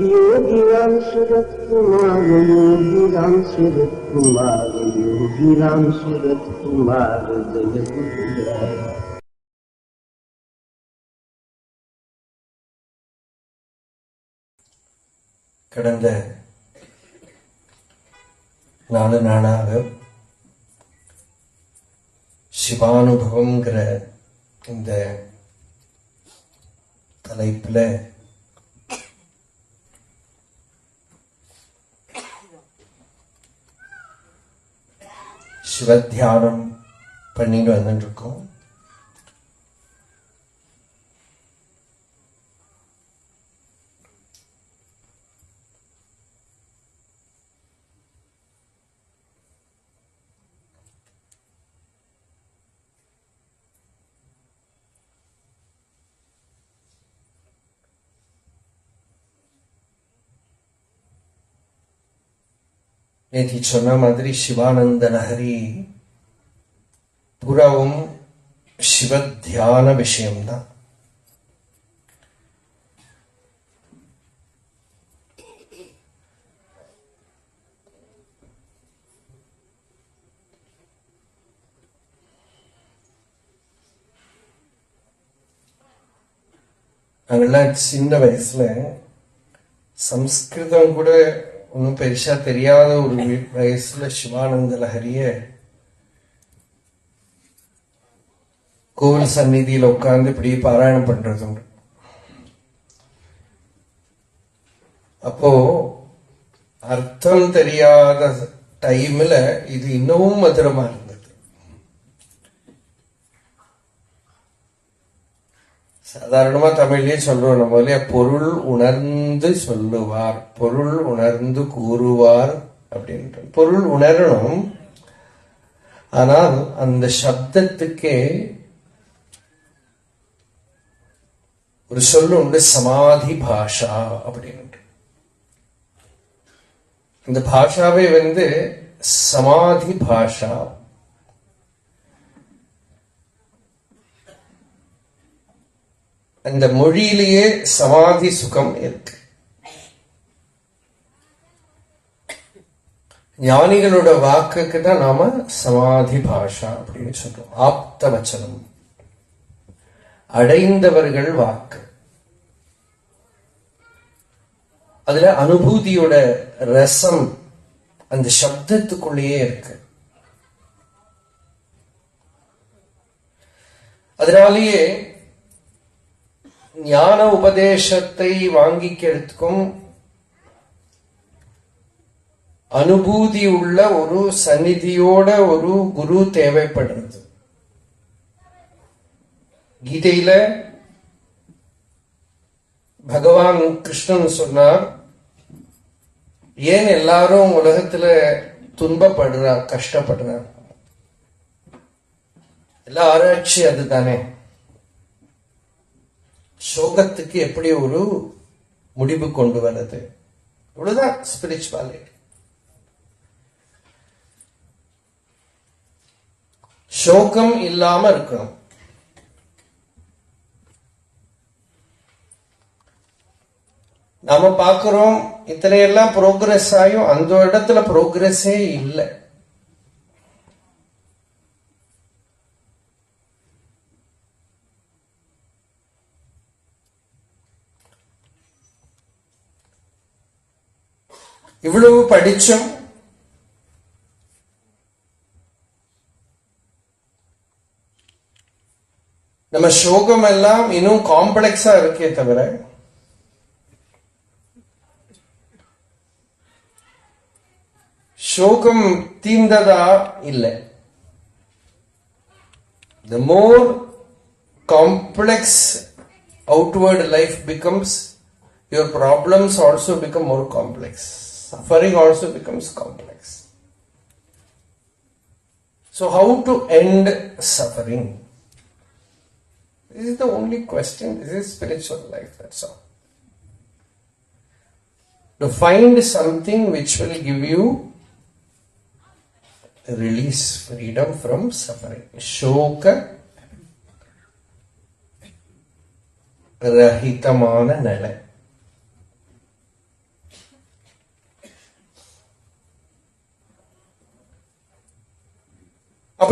योगीराम सूरत कुमार, योगीराम सूरत कुमार, योगीराम सूरत कुमार जय गुरुराया. கடந்த 4 நாளாக சிவானுபவங்கிற இந்த தலைப்புல சிவத்தியானம் பண்ணிட்டு வந்துட்டு இருக்கோம். நேற்று சொன்ன மாதிரி சிவானந்த லஹரி புறவும் சிவ தியான விஷயம்தான். நாங்கள்லாம் சின்ன வயசுல சம்ஸ்கிருதம் கூட ஒன்றும் பெருசா தெரியாத ஒரு வயசுல சிவானந்த லஹரிய கோவில் சந்நிதியில உட்கார்ந்து இப்படி பாராயணம் பண்றது உண்டு. அப்போ அர்த்தம் தெரியாத டைம்ல இது இன்னமும் மதுரமா இருந்தது. சாதாரணமா தமிழ்லயே சொல்றோம் நம்ம இல்லையா, பொருள் உணர்ந்து சொல்லுவார், பொருள் உணர்ந்து கூறுவார் அப்படின்ற. பொருள் உணரணும், ஆனால் அந்த சப்தத்துக்கே ஒரு சொல்லு உண்டு, சமாதி பாஷா அப்படின்னு. இந்த பாஷாவே சமாதி பாஷா. அந்த மொழியிலேயே சமாதி சுகம் இருக்கு. ஞானிகளோட வாக்குக்கு தான் நாம சமாதி பாஷா அப்படின்னு சொல்றோம். ஆப்த வச்சனம், அடைந்தவர்கள் வாக்கு. அதுல அனுபூதியோட ரசம் அந்த சப்தத்துக்குள்ளேயே இருக்கு. அதனாலேயே ஞான உபதேசத்தை வாங்கிக்கிறதுக்கும் அனுபூதி உள்ள ஒரு சந்நிதியோட ஒரு குரு தேவைப்படுறது. கீதையில பகவான் கிருஷ்ணன் சொன்னார், ஏன் எல்லாரும் உலகத்துல துன்பப்படுறார், கஷ்டப்படுறார்? எல்லா ஆராய்ச்சி அதுதானே. சோகத்துக்கு எப்படி ஒரு முடிவு கொண்டு வர்றது, இவ்வளவுதான் ஸ்பிரிச்சுவாலிட்டி. சோகம் இல்லாம இருக்கணும். நாம பாக்குறோம் இத்தனை எல்லாம் ப்ரோக்ரஸ் ஆயும் அந்த இடத்துல ப்ரோக்ரஸே இல்லை. இவ்வளவு படிச்சும் நம்ம சோகம் எல்லாம் இன்னும் காம்ப்ளெக்ஸா இருக்கே தவிர சோகம் தீர்ந்ததா இல்லை. The more complex outward life becomes, your problems also become more complex. Suffering also becomes complex. So how to end suffering? This is the only question. This is spiritual life, that's all. To find something which will give you release, freedom from suffering. Shoka rahitamana nala.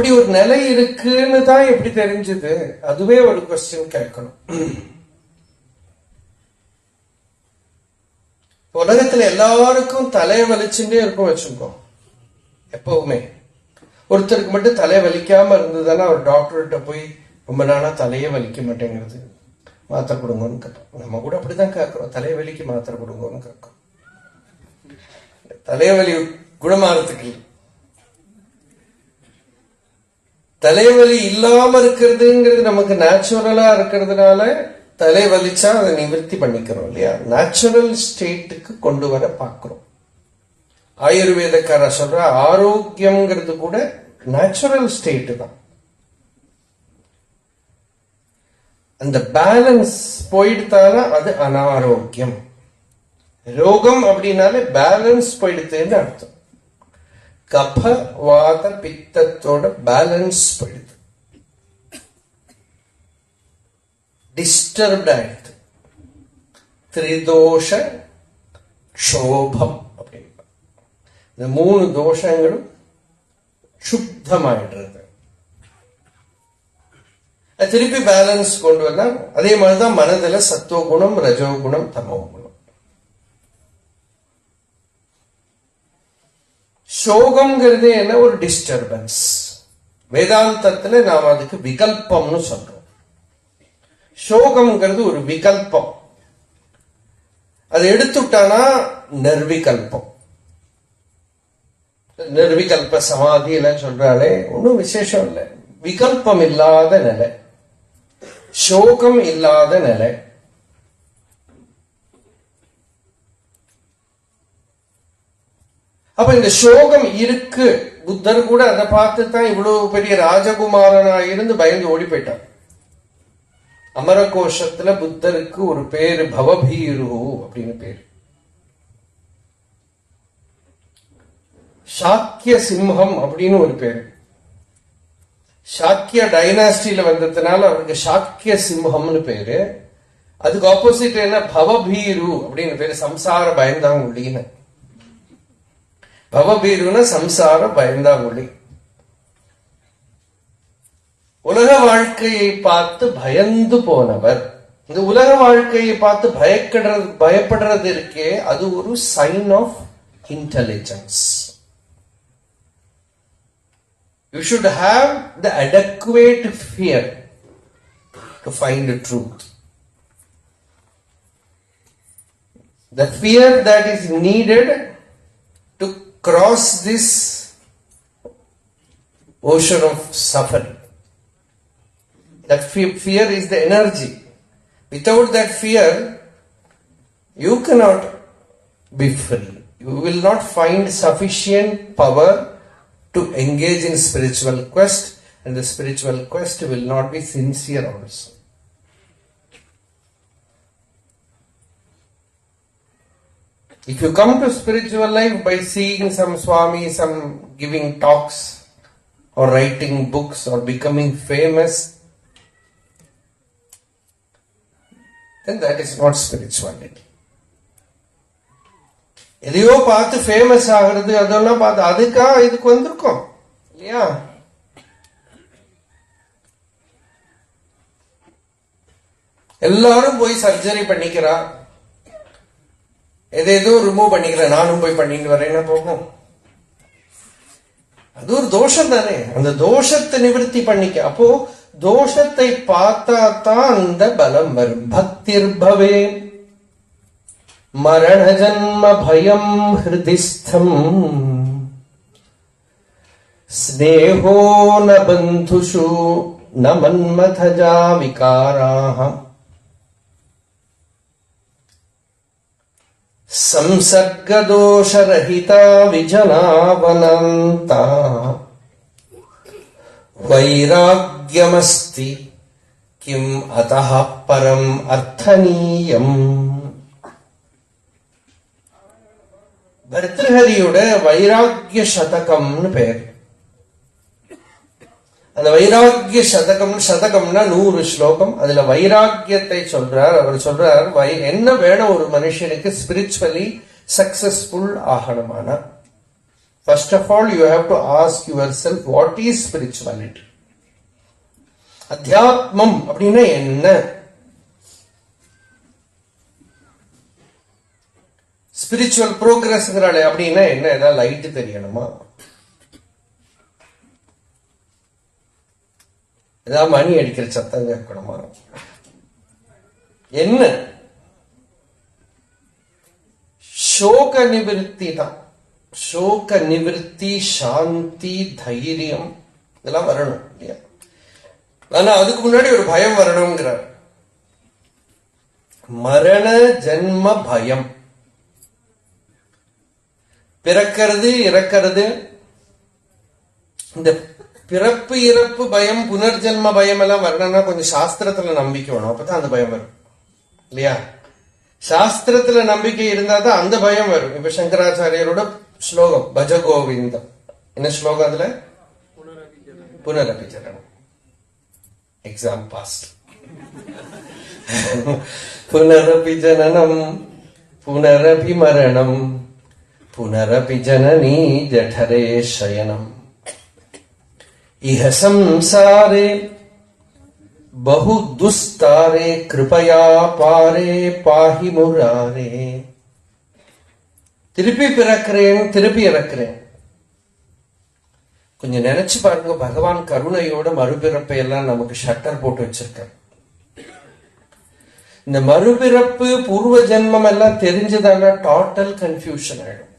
அப்படி ஒரு நிலை இருக்குன்னு தான் எப்படி தெரிஞ்சது? அதுவே ஒரு question கேட்கணும். உலகத்துல எல்லாருக்கும் தலையை வலிச்சுட்டே இருக்கும் வச்சுக்கோ. எப்பவுமே ஒருத்தருக்கு மட்டும் தலையை வலிக்காம இருந்ததுன்னா ஒரு டாக்டர்கிட்ட போய் ரொம்ப நாளா தலையே வலிக்க மாட்டேங்கிறது, மாத்திரை கொடுங்கன்னு கேட்போம். நம்ம கூட அப்படிதான் கேட்கிறோம், தலைவலிக்கு மாத்திரை கொடுங்கன்னு கேட்கிறோம். தலைவலி குணமாறதுக்கு தலைவலி இல்லாம இருக்கிறதுங்கிறது நமக்கு நேச்சுரலா இருக்கிறதுனால தலைவலிச்சா அதை நிவர்த்தி பண்ணிக்கிறோம் இல்லையா? நேச்சுரல் ஸ்டேட்டுக்கு கொண்டு வர பார்க்கிறோம். ஆயுர்வேதக்கார சொல்ற ஆரோக்கியம்ங்கிறது கூட நேச்சுரல் ஸ்டேட் தான். அந்த பேலன்ஸ் போயிடுத்தானா அது அனாரோக்கியம். ரோகம் அப்படின்னாலே பேலன்ஸ் போயிடுதுன்னு அர்த்தம். கப வாத பித்தத்தோட பேலன்ஸ் போயிடுது, டிஸ்டர்ப்ட் ஆயிடுது. திரிதோஷ க்ஷோபம் அப்படின்னு இந்த 3 தோஷங்களும் சுத்தமாயிடுறது. திருப்பி பேலன்ஸ் கொண்டு வந்தா அதே மாதிரிதான் மனதுல சத்துவகுணம், ரஜோகுணம், தமோகுணம். சோகம்ங்கிறது என்ன? ஒரு டிஸ்டர்பன்ஸ். வேதாந்தத்துல நாம் அதுக்கு விகல்பம்னு சொல்றோம். சோகம்ங்கிறது ஒரு விகல்பம். அதை எடுத்துட்டானா நிர்விகல்பம். நிர்விகல்ப சமாதி எல்லாம் சொல்றாலே ஒன்னும் விசேஷம் இல்லை. விகல்பம் இல்லாத நிலை, சோகம் இல்லாத நிலை. அப்ப இந்த சோகம் இருக்கு. புத்தர் கூட அதை பார்த்து தான் இவ்வளவு பெரிய ராஜகுமாரனா இருந்து பயந்து ஓடி போயிட்டார். அமரகோஷத்துல புத்தருக்கு ஒரு பேரு பவபீரு அப்படின்னு பேரு. சாக்கிய சிம்ஹம் அப்படின்னு ஒரு பேரு. சாக்கிய டைனாஸ்டியில வந்ததுனால அவருக்கு சாக்கிய சிம்ஹம்னு பேரு. அதுக்கு ஆப்போசிட் என்ன? பவபீரு அப்படின்னு பேரு. சம்சார பயந்தாங்குழின்னு. பவபீருன்னா சம்சார பயந்தாங்குழி. உலக வாழ்க்கையை பார்த்து பயந்து போனவர். இந்த உலக வாழ்க்கையை பார்த்து பயப்படுறது இருக்கே, அது ஒரு sign of intelligence. You should have the adequate fear to find the truth. The fear that is needed to cross this ocean of suffering. That fear is the energy. Without that fear, you cannot be free. You will not find sufficient power to engage in spiritual quest, and the spiritual quest will not be sincere also. If you come to spiritual life by seeing some Swami, some giving talks or writing books or becoming famous, then that is not spirituality. எதையோ பார்த்து famous ஆகிறது, அதெல்லாம் பார்த்து அதுக்கா இதுக்கு வந்திருக்கோம் இல்லையா? எல்லாரும் போய் சர்ஜரி பண்ணிக்கிறா, எதேதோ ரிமூவ் பண்ணிக்கிற, நானும் போய் பண்ணிட்டு வரேன்னா போகும். அது ஒரு தோஷம் தானே. அந்த தோஷத்தை நிவர்த்தி பண்ணிக்க. அப்போ தோஷத்தை பார்த்தா தான் அந்த பலம் வரும். பக்திர்பவே மரண ஜன்ம பயம் ஹிருதிஸ்தம் ஸ்நேஹோ ந பந்துஷு ந மன்மதஜா விகாராஹ சம்சர்கதோஷரஹிதா விஜனாவனந்தா வைராக்யமஸ்தி கிம் அதஹ பரம் அர்த்தனீயம். பர்த்ருஹரியோட வைராக்கிய சதகம்னு பெயர். அந்த வைராக்கிய சதகம்னா 100 ஸ்லோகம். அதுல வைராக்கியத்தை சொல்றார். அவர் சொல்றார், என்ன வேணும் ஒரு மனுஷனுக்கு ஸ்பிரிச்சுவலி சக்சஸ்ஃபுல் ஆகணுமானா First of all, you have to ask yourself, what is spirituality? அத்தியாத்மம் அப்படின்னா என்ன? ஸ்பிரிச்சுவல் ப்ரோக்ரஸ்ங்கிறாளே அப்படின்னா என்ன? ஏதாவது லைட் தெரியணுமா? ஏதாவது மணி அடிக்கிற சத்தம் கேட்கணுமா? என்ன? சோக நிவிருத்தி தான். சோக நிவிருத்தி, சாந்தி, தைரியம் இதெல்லாம் வரணும் இல்லையா? ஆனா அதுக்கு முன்னாடி ஒரு பயம் வரணுங்கிறார். மரண ஜன்ம பயம். பிறக்கிறது இறக்கிறது, இந்த பிறப்பு இறப்பு பயம், புனர்ஜென்ம பயம் எல்லாம் வரணும்னா கொஞ்சம் சாஸ்திரத்துல நம்பிக்கை வேணும். அப்பதான் அந்த பயம் வரும் இல்லையா? சாஸ்திரத்துல நம்பிக்கை இருந்தா தான் அந்த பயம் வரும். இப்ப சங்கராச்சாரியரோட ஸ்லோகம் பஜ கோவிந்தம், என்ன ஸ்லோகம் அதுல? புனரபி ஜனனம். Exam pass. புனரபி ஜனனம் புனரபி மரணம் புனரபி ஜனனி ஜடரே சயனம் இஹ சம்சாரே பஹு துஸ்தாரே கிருபயா பாரே பாஹி முராரே. திருப்பி பிறக்கிறேன், திருப்பி இறக்கிறேன். கொஞ்சம் நினைச்சு பாருங்க, பகவான் கருணையோட மறுபிறப்பை எல்லாம் நமக்கு ஷட்டர் போட்டு வச்சிருக்கார். இந்த மறுபிறப்பு பூர்வ ஜென்மம் எல்லாம் தெரிஞ்சதான டோட்டல் கன்ஃபியூஷன் ஆயிடும்.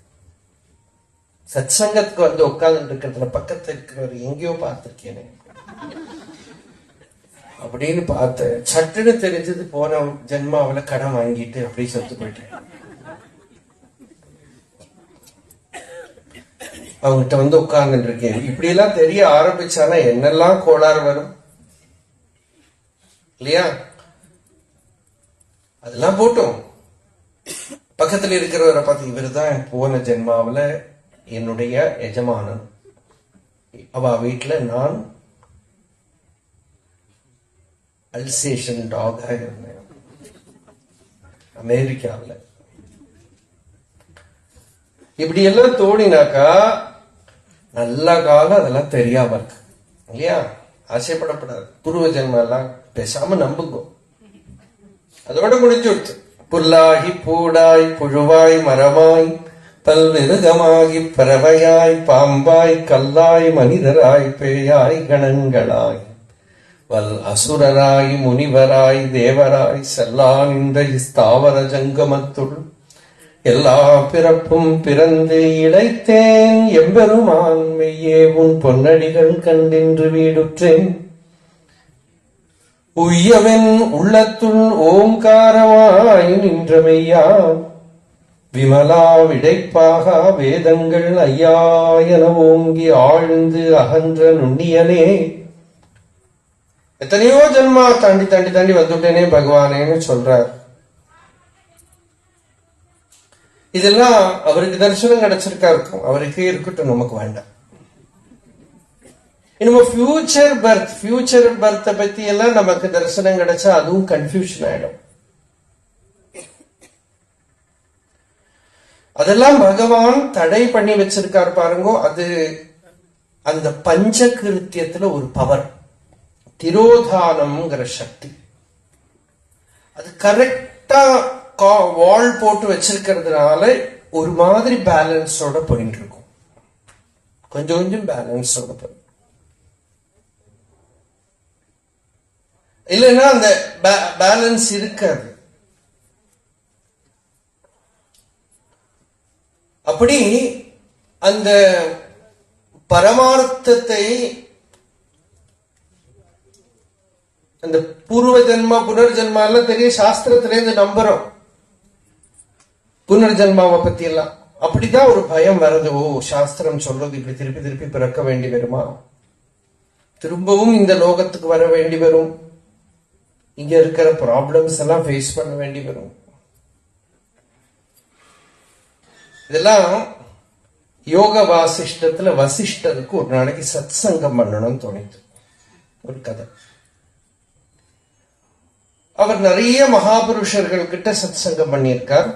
சத்சங்கத்துக்கு வந்து உட்கார்ந்து இருக்கிறதுல பக்கத்துல இருக்கிறவர் எங்கேயோ பார்த்திருக்கேனே அப்படின்னு பார்த்த சட்டுன்னு தெரிஞ்சது, போன ஜென்மாவில கடன் வாங்கிட்டு அப்படி செத்து போயிட்டேன். அவங்ககிட்ட வந்து உட்கார்ந்து இருக்கேன். இப்படி எல்லாம் தெரிய ஆரம்பிச்சானா என்னெல்லாம் கோளாறு வரும் இல்லையா? அதெல்லாம் போட்டோம். பக்கத்துல இருக்கிறவரை பார்த்து, இவர் தான் போன ஜென்மாவில என்னுடைய எஜமானன், அவ வீட்டுல நான் அல்சேஷன் டாகா இருந்தேன் அமெரிக்காவில். இப்படி எல்லாம் தோணினாக்கா நல்ல காலம் அதெல்லாம் தெரியாம இருக்கு இல்லையா? ஆசைப்படப்படாது. பூர்வ ஜென்மம் எல்லாம் பேசாம நம்புங்க, அதோட முடிஞ்சு விடுத்து. புல்லாகி பூடாய் புழுவாய் மரமாய் பல்விருகமாகி பறவையாய் பாம்பாய் கல்லாய் மனிதராய் பேயாய் கணங்களாய் வல் அசுரராய் முனிவராய் தேவராய் செல்லான் இந்த ஸ்தாவர ஜங்கமத்துள் எல்லா பிறப்பும் பிறந்து இழைத்தேன் எம்பெருமான் மெய்யே உன் பொன்னடிகள் கண்டின்று வீடுற்றேன் உய்யவன் உள்ளத்துள் ஓங்காரமாய் நின்ற மெய்யா விமலா விடைப்பாக வேதங்கள் ஐயா என ஓங்கி ஆழ்ந்து அகன்ற நுண்ணியனே. எத்தனையோ ஜென்மா தாண்டி தாண்டி தாண்டி வந்துட்டேனே பகவானேன்னு சொல்றார். இதெல்லாம் அவருக்கு தரிசனம் கிடைச்சிருக்கா இருக்கும், அவருக்கே இருக்கட்டும், நமக்கு வேண்டாம். நம்ம ஃபியூச்சர் பர்த் பத்தி எல்லாம் நமக்கு தரிசனம் கிடைச்சா அதுவும் கன்ஃபியூஷன் ஆயிடும். அதெல்லாம் பகவான் தடை பண்ணி வச்சிருக்காரு பாருங்க. அது அந்த பஞ்ச கிருத்தியத்துல ஒரு பவர், திரோதானம்ங்கிற சக்தி. அது கரெக்டா வால் போட்டு வச்சிருக்கிறதுனால ஒரு மாதிரி பேலன்ஸோட போயிட்டு இருக்கும், கொஞ்சம் கொஞ்சம் பேலன்ஸோட போய். இல்லைன்னா அந்த பேலன்ஸ் இருக்காது. அப்படி அந்த பரமார்த்தத்தை, அந்த பூர்வ ஜென்மா புனர்ஜென்மா எல்லாம் தெரிய சாஸ்திரத்திலேருந்து நம்புறோம், புனர்ஜென்மாவை பத்தி எல்லாம். அப்படிதான் ஒரு பயம் வருது. ஓ, சாஸ்திரம் சொல்றது இப்படி திருப்பி திருப்பி பிறக்க வேண்டி வருமா, திரும்பவும் இந்த லோகத்துக்கு வர வேண்டி வரும், இங்க இருக்கிற ப்ராப்ளம்ஸ் எல்லாம் ஃபேஸ் பண்ண வேண்டி வரும். இதெல்லாம் யோக வாசிஷ்டத்துல வசிஷ்டருக்கு ஒரு நாளைக்கு சத் சங்கம் பண்ணணும்னு தோணிது. ஒரு கதை. அவர் நிறைய மகாபுருஷர்கள் கிட்ட சத் சங்கம் பண்ணியிருக்கார்.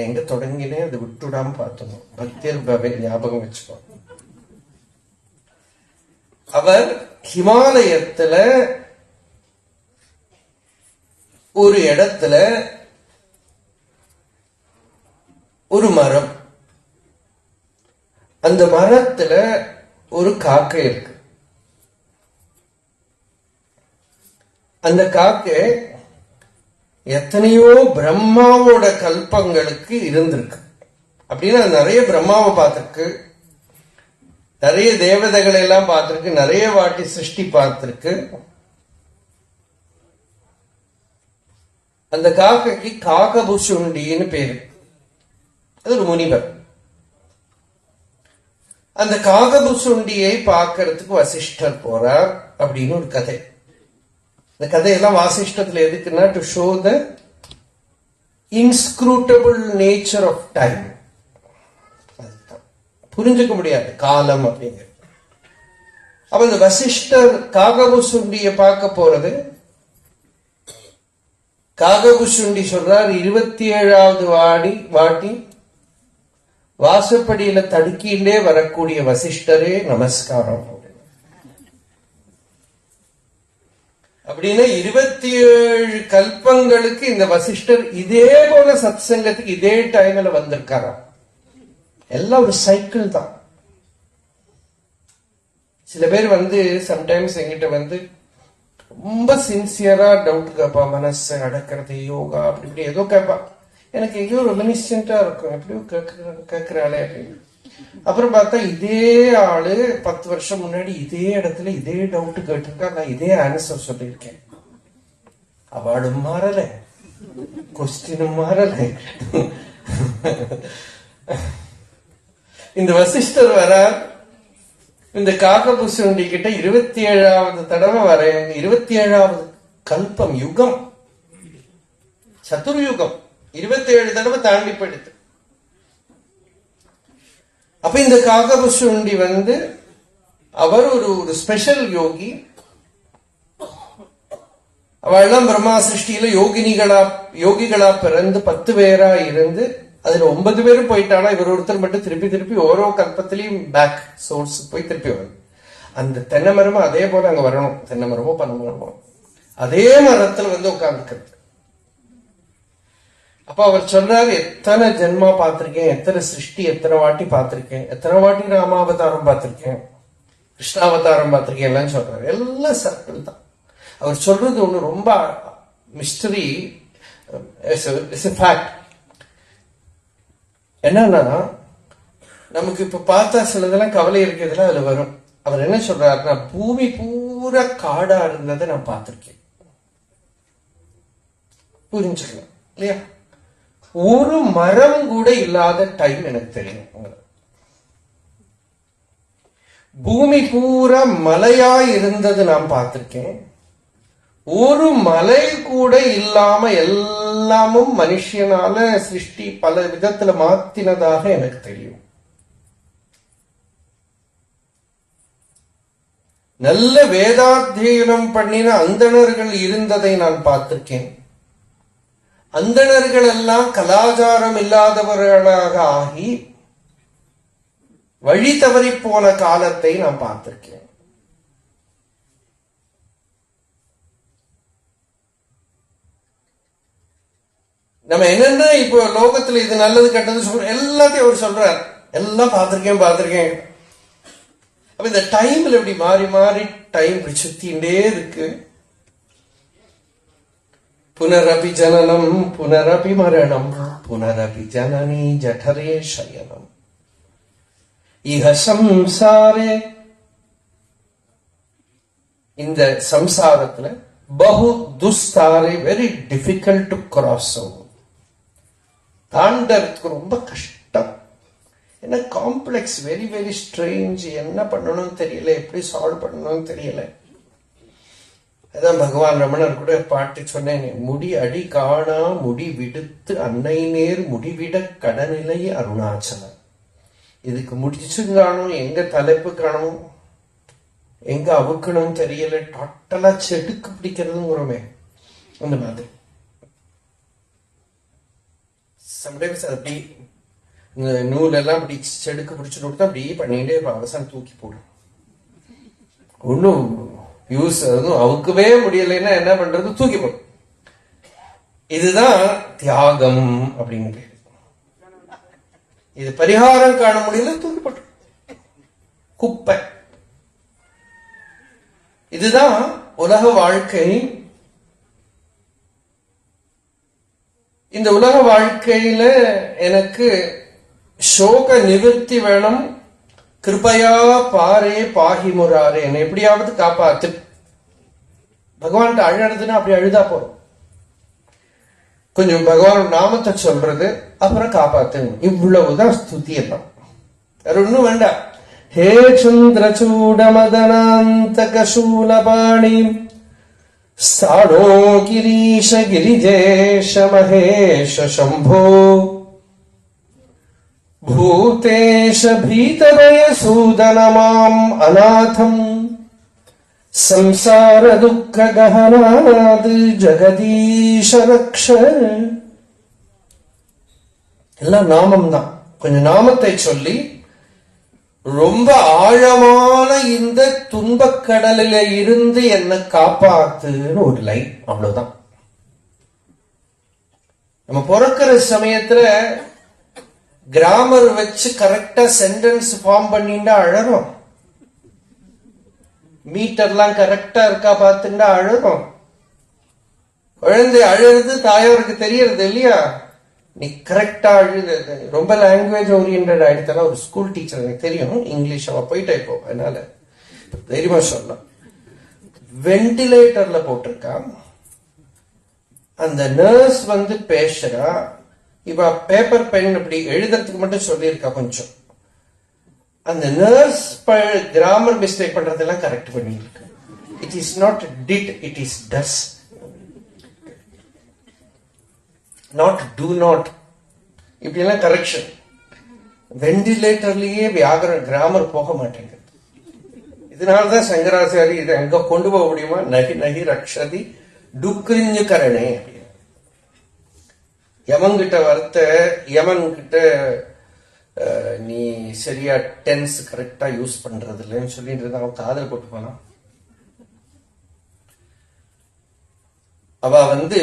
எங்க தொடங்கினே அதை விட்டுடாம பார்த்தோம். பக்தியர் பவே ஞாபகம் வச்சுக்கோ. அவர் ஹிமாலயத்துல ஒரு இடத்துல ஒரு மரம், அந்த மரத்துல ஒரு காக்கை இருக்கு. அந்த காக்கை எத்தனையோ பிரம்மாவோட கல்பங்களுக்கு இருந்திருக்கு. அப்படின்னா நிறைய பிரம்மாவை பார்த்திருக்கு, நிறைய தேவதைகளை எல்லாம் பார்த்திருக்கு, நிறைய வாட்டி சிருஷ்டி பார்த்திருக்கு. அந்த காக்கைக்கு காகபுசுண்டின்னு பேரு. அது ஒரு முனிவர். அந்த காகபுசுண்டியை பார்க்கறதுக்கு வசிஷ்டர் போறார் அப்படின்னு ஒரு கதை. இந்த கதையெல்லாம் வாசிஷ்டத்துல எதுக்குன்னா, to show the inscrutable nature of time. புரிஞ்சுக்க முடியாது காலம் அப்படிங்கிறது. அப்ப இந்த வசிஷ்டர் காகபுசுண்டிய பார்க்க போறது, காகபுசுண்டி சொல்றார், 27வது வாட்டி வாசப்படியில தடுக்கிலே வரக்கூடிய வசிஷ்டரே நமஸ்காரம் அப்படின்னு 27 கல்பங்களுக்கு இந்த வசிஷ்டர் இதே போல சத்சங்கத்துக்கு இதே டைம்ல வந்திருக்காராம். எல்லாம் ஒரு சைக்கிள் தான். சில பேர் சம்டைம்ஸ் எங்கிட்ட ரொம்ப சின்சியரா டவுட் கேட்பா, மனசை அடக்கிறது, யோகா அப்படி இப்படி ஏதோ கேட்பா. எனக்கு எங்கேயோ ரெமினிஸ்டன்டா இருக்கும், எப்படியோ கேட்கிறாளே அப்படின்னு. அப்புறம் பார்த்தா இதே ஆளு 10 வருஷம் முன்னாடி இதே இடத்துல இதே டவுட் கேட்டிருக்கா, நான் இதே ஆன்சர் சொல்லியிருக்கேன். அவார்டும் மாறல, கொஸ்டினும் மாறல. இந்த வசிஷ்டர் வரார், இந்த காகபுசுண்டி கிட்ட 27வது தடவை வரேன். 27வது கல்பம், யுகம், சதுர்யுகம் 27 தடவை தாண்டி போயிடுது. அப்ப இந்த காகபுசுண்டி அவர் ஒரு ஸ்பெஷல் யோகி. அவெல்லாம் பிரம்மா சிருஷ்டியில யோகிகளா பிறந்து 10 பேரா இருந்து அதுல 9 பேரும் போயிட்டானா, இவர் ஒருத்தர் மட்டும் திருப்பி ஓரோ கல்பத்திலையும் பேக் சோர்ஸ் போய் திருப்பி வரும். அந்த தென்னை மரமும் அதே போல அங்க வரணும். தென்னை மரமோ பனை மரமோ அதே மரத்துல உட்கார்ந்துக்கிறது. அப்ப அவர் சொல்றாரு, எத்தனை ஜென்மா பார்த்திருக்கேன், எத்தனை சிருஷ்டி எத்தனை வாட்டி பார்த்திருக்கேன், எத்தனை வாட்டி ராமாவதாரம் பார்த்திருக்கேன், கிருஷ்ணாவதாரம் பார்த்திருக்கேன் எல்லாம் சொல்றாரு. எல்லாம் சர்க்கிள் தான். அவர் சொல்றது ஒண்ணு ரொம்ப மிஸ்டரி, ஃபேக்ட். என்னன்னா, நமக்கு இப்ப பார்த்தா சிலதெல்லாம் கவலை இருக்கிறதுல அதுல வரும். அவர் என்ன சொல்றாருன்னா, பூமி பூரா காடா இருந்ததை நான் பார்த்திருக்கேன். புரிஞ்சுக்கலாம் இல்லையா? ஒரு மரம் கூட இல்லாத டைம் எனக்கு தெரியும். பூமி பூரா மலையா இருந்தது நான் பார்த்திருக்கேன். ஒரு மலை கூட இல்லாம எல்லாமும் மனுஷனால சிருஷ்டி பல விதத்துல மாத்தினதாக எனக்கு தெரியும். நல்ல வேதாத்தியனம் பண்ணின அந்தணர்கள் இருந்ததை நான் பார்த்திருக்கேன். அந்தணர்கள் எல்லாம் கலாச்சாரம் இல்லாதவர்களாக ஆகி வழி தவறி போன காலத்தை நான் பார்த்திருக்கேன். நம்ம என்னன்னா, இப்போ லோகத்துல இது நல்லது கெட்டது சொல்ற எல்லாத்தையும் அவர் சொல்றார். எல்லாம் பார்த்திருக்கேன். அப்ப இந்த டைம்ல இப்படி மாறி மாறி டைம் இப்படி சுத்திண்டே இருக்கு. புனரபி ஜனனம் புனரபி மரணம் புனரபி ஜனனி ஜடரே சயனம் இஹ சம்சாரே. இந்த சம்சாரத்துல பகு துஸ்தாரே, very difficult to cross over. தாண்டறதுக்கு ரொம்ப கஷ்டம். என்ன காம்ப்ளெக்ஸ், வெரி வெரி ஸ்ட்ரேஞ்ச். என்ன பண்ணணும்னு தெரியல, எப்படி சால்வ் பண்ணணும்னு தெரியல. அதான் பகவான் ரமணர் கூட பாட்டு சொன்னேன், முடி அடி காணா முடி விடுத்து அன்னை நேர் முடிவிட கடநிலை அருணாச்சலம். இதுக்கு முடிச்சு காணும், எங்க தலைப்பு காணும், எங்க அவுக்கணும் தெரியல, டோட்டலா செடுக்கு பிடிக்கிறதுங்கிறோமே அந்த மாதிரி. சம்டைம்ஸ் அது அப்படி இந்த நூலெல்லாம் அப்படி செடுக்கு பிடிச்சிட்டு கொடுத்தா அப்படியே பண்ணிட்டே அவசானம் தூக்கி போடும். ஒன்றும் யூஸ் அதுவும் அவுக்கவே முடியலைன்னா என்ன பண்றது, தூக்கி போடும். இதுதான் தியாகம் அப்படின்னு பேரு. இது பரிகாரம் காண முடியல, தூக்கி போட்டு குப்பை. இதுதான் உலக வாழ்க்கை. இந்த உலக வாழ்க்கையில எனக்கு சோக நிவர்த்தி வேணும். கிருபையா பாரே பாகி முராரே, என்னை எப்படியாவது காப்பாத்து. பகவான்கிட்ட அழறதுன்னா அப்படி அழுதா போறோம். கொஞ்சம் பகவான் நாமத்தை சொல்றது, அப்புறம் காப்பாத்துங்க. இவ்வளவுதான் ஸ்துதி எல்லாம், வேற ஒண்ணும் வேண்டாம். ஹே சந்திரசூட மதனாந்தக சூலபாணி ஸ்தானோ கிரீஷ கிரிஜேஷ மகேஷ சம்போ பூதேஷ பீதமய சூதன மாம் அநாதம் சம்சார துக்க கஹனாது ஜெகதீஷ ரக்ஷ. எல்லாம் நாமம் தான். கொஞ்சம் நாமத்தை சொல்லி ரொம்ப ஆழமான இந்த துன்பக் கடலில இருந்து என்ன காப்பாத்துன்னு ஒரு லைன், அவ்வளவுதான். நம்ம பிறக்கிற சமயத்துல கிராமர் வச்சு கரெக்டா சென்டென்ஸ் ஃபார்ம் பண்ணிட்டா அழறோம். மீட்டர்லாம் கரெக்டா இருக்கா பார்த்துட்டா அழறோம். குழந்தை அழுறது தாயாருக்கு தெரியறது இல்லையா? நீ கரெக்டா அழுது. ரொம்ப லாங்குவேஜ் ஓரியன்ட் ஆயிடுத்தால ஒரு ஸ்கூல் டீச்சர் எனக்கு தெரியும், இங்கிலீஷ் அவ போயிட்டா இப்போ, அதனால தைரியமா சொல்லலாம். வெண்டிலேட்டர்ல போட்டிருக்கா, அந்த நர்ஸ் வந்து பேசுறா, இவ பேப்பர் பென் அப்படி எழுதுறதுக்கு மட்டும் சொல்லியிருக்கா கொஞ்சம். அந்த நர்ஸ் கிராமர் மிஸ்டேக் பண்றதெல்லாம் கரெக்ட் பண்ணிருக்கு. It is not did, it is does, not do not, இப்படி எல்லாம் கரெக்ஷன். வெண்டிலேட்டர்லயே வியாகரண கிராமர் போக மாட்டேங்குது. இதனாலதான் சங்கராச்சாரி இதை அங்க கொண்டு போக முடியுமா? நகி நகி ரக்ஷதி டுக்ரிஞ்சு கரணே. யமன்கிட்ட வரத்த, யமன் கிட்ட நீ சரியா டென்ஸ் கரெக்டா யூஸ் பண்றது இல்லைன்னு சொல்லிட்டு இருந்தா அவன் காதல் போட்டு போனான். அவ வந்து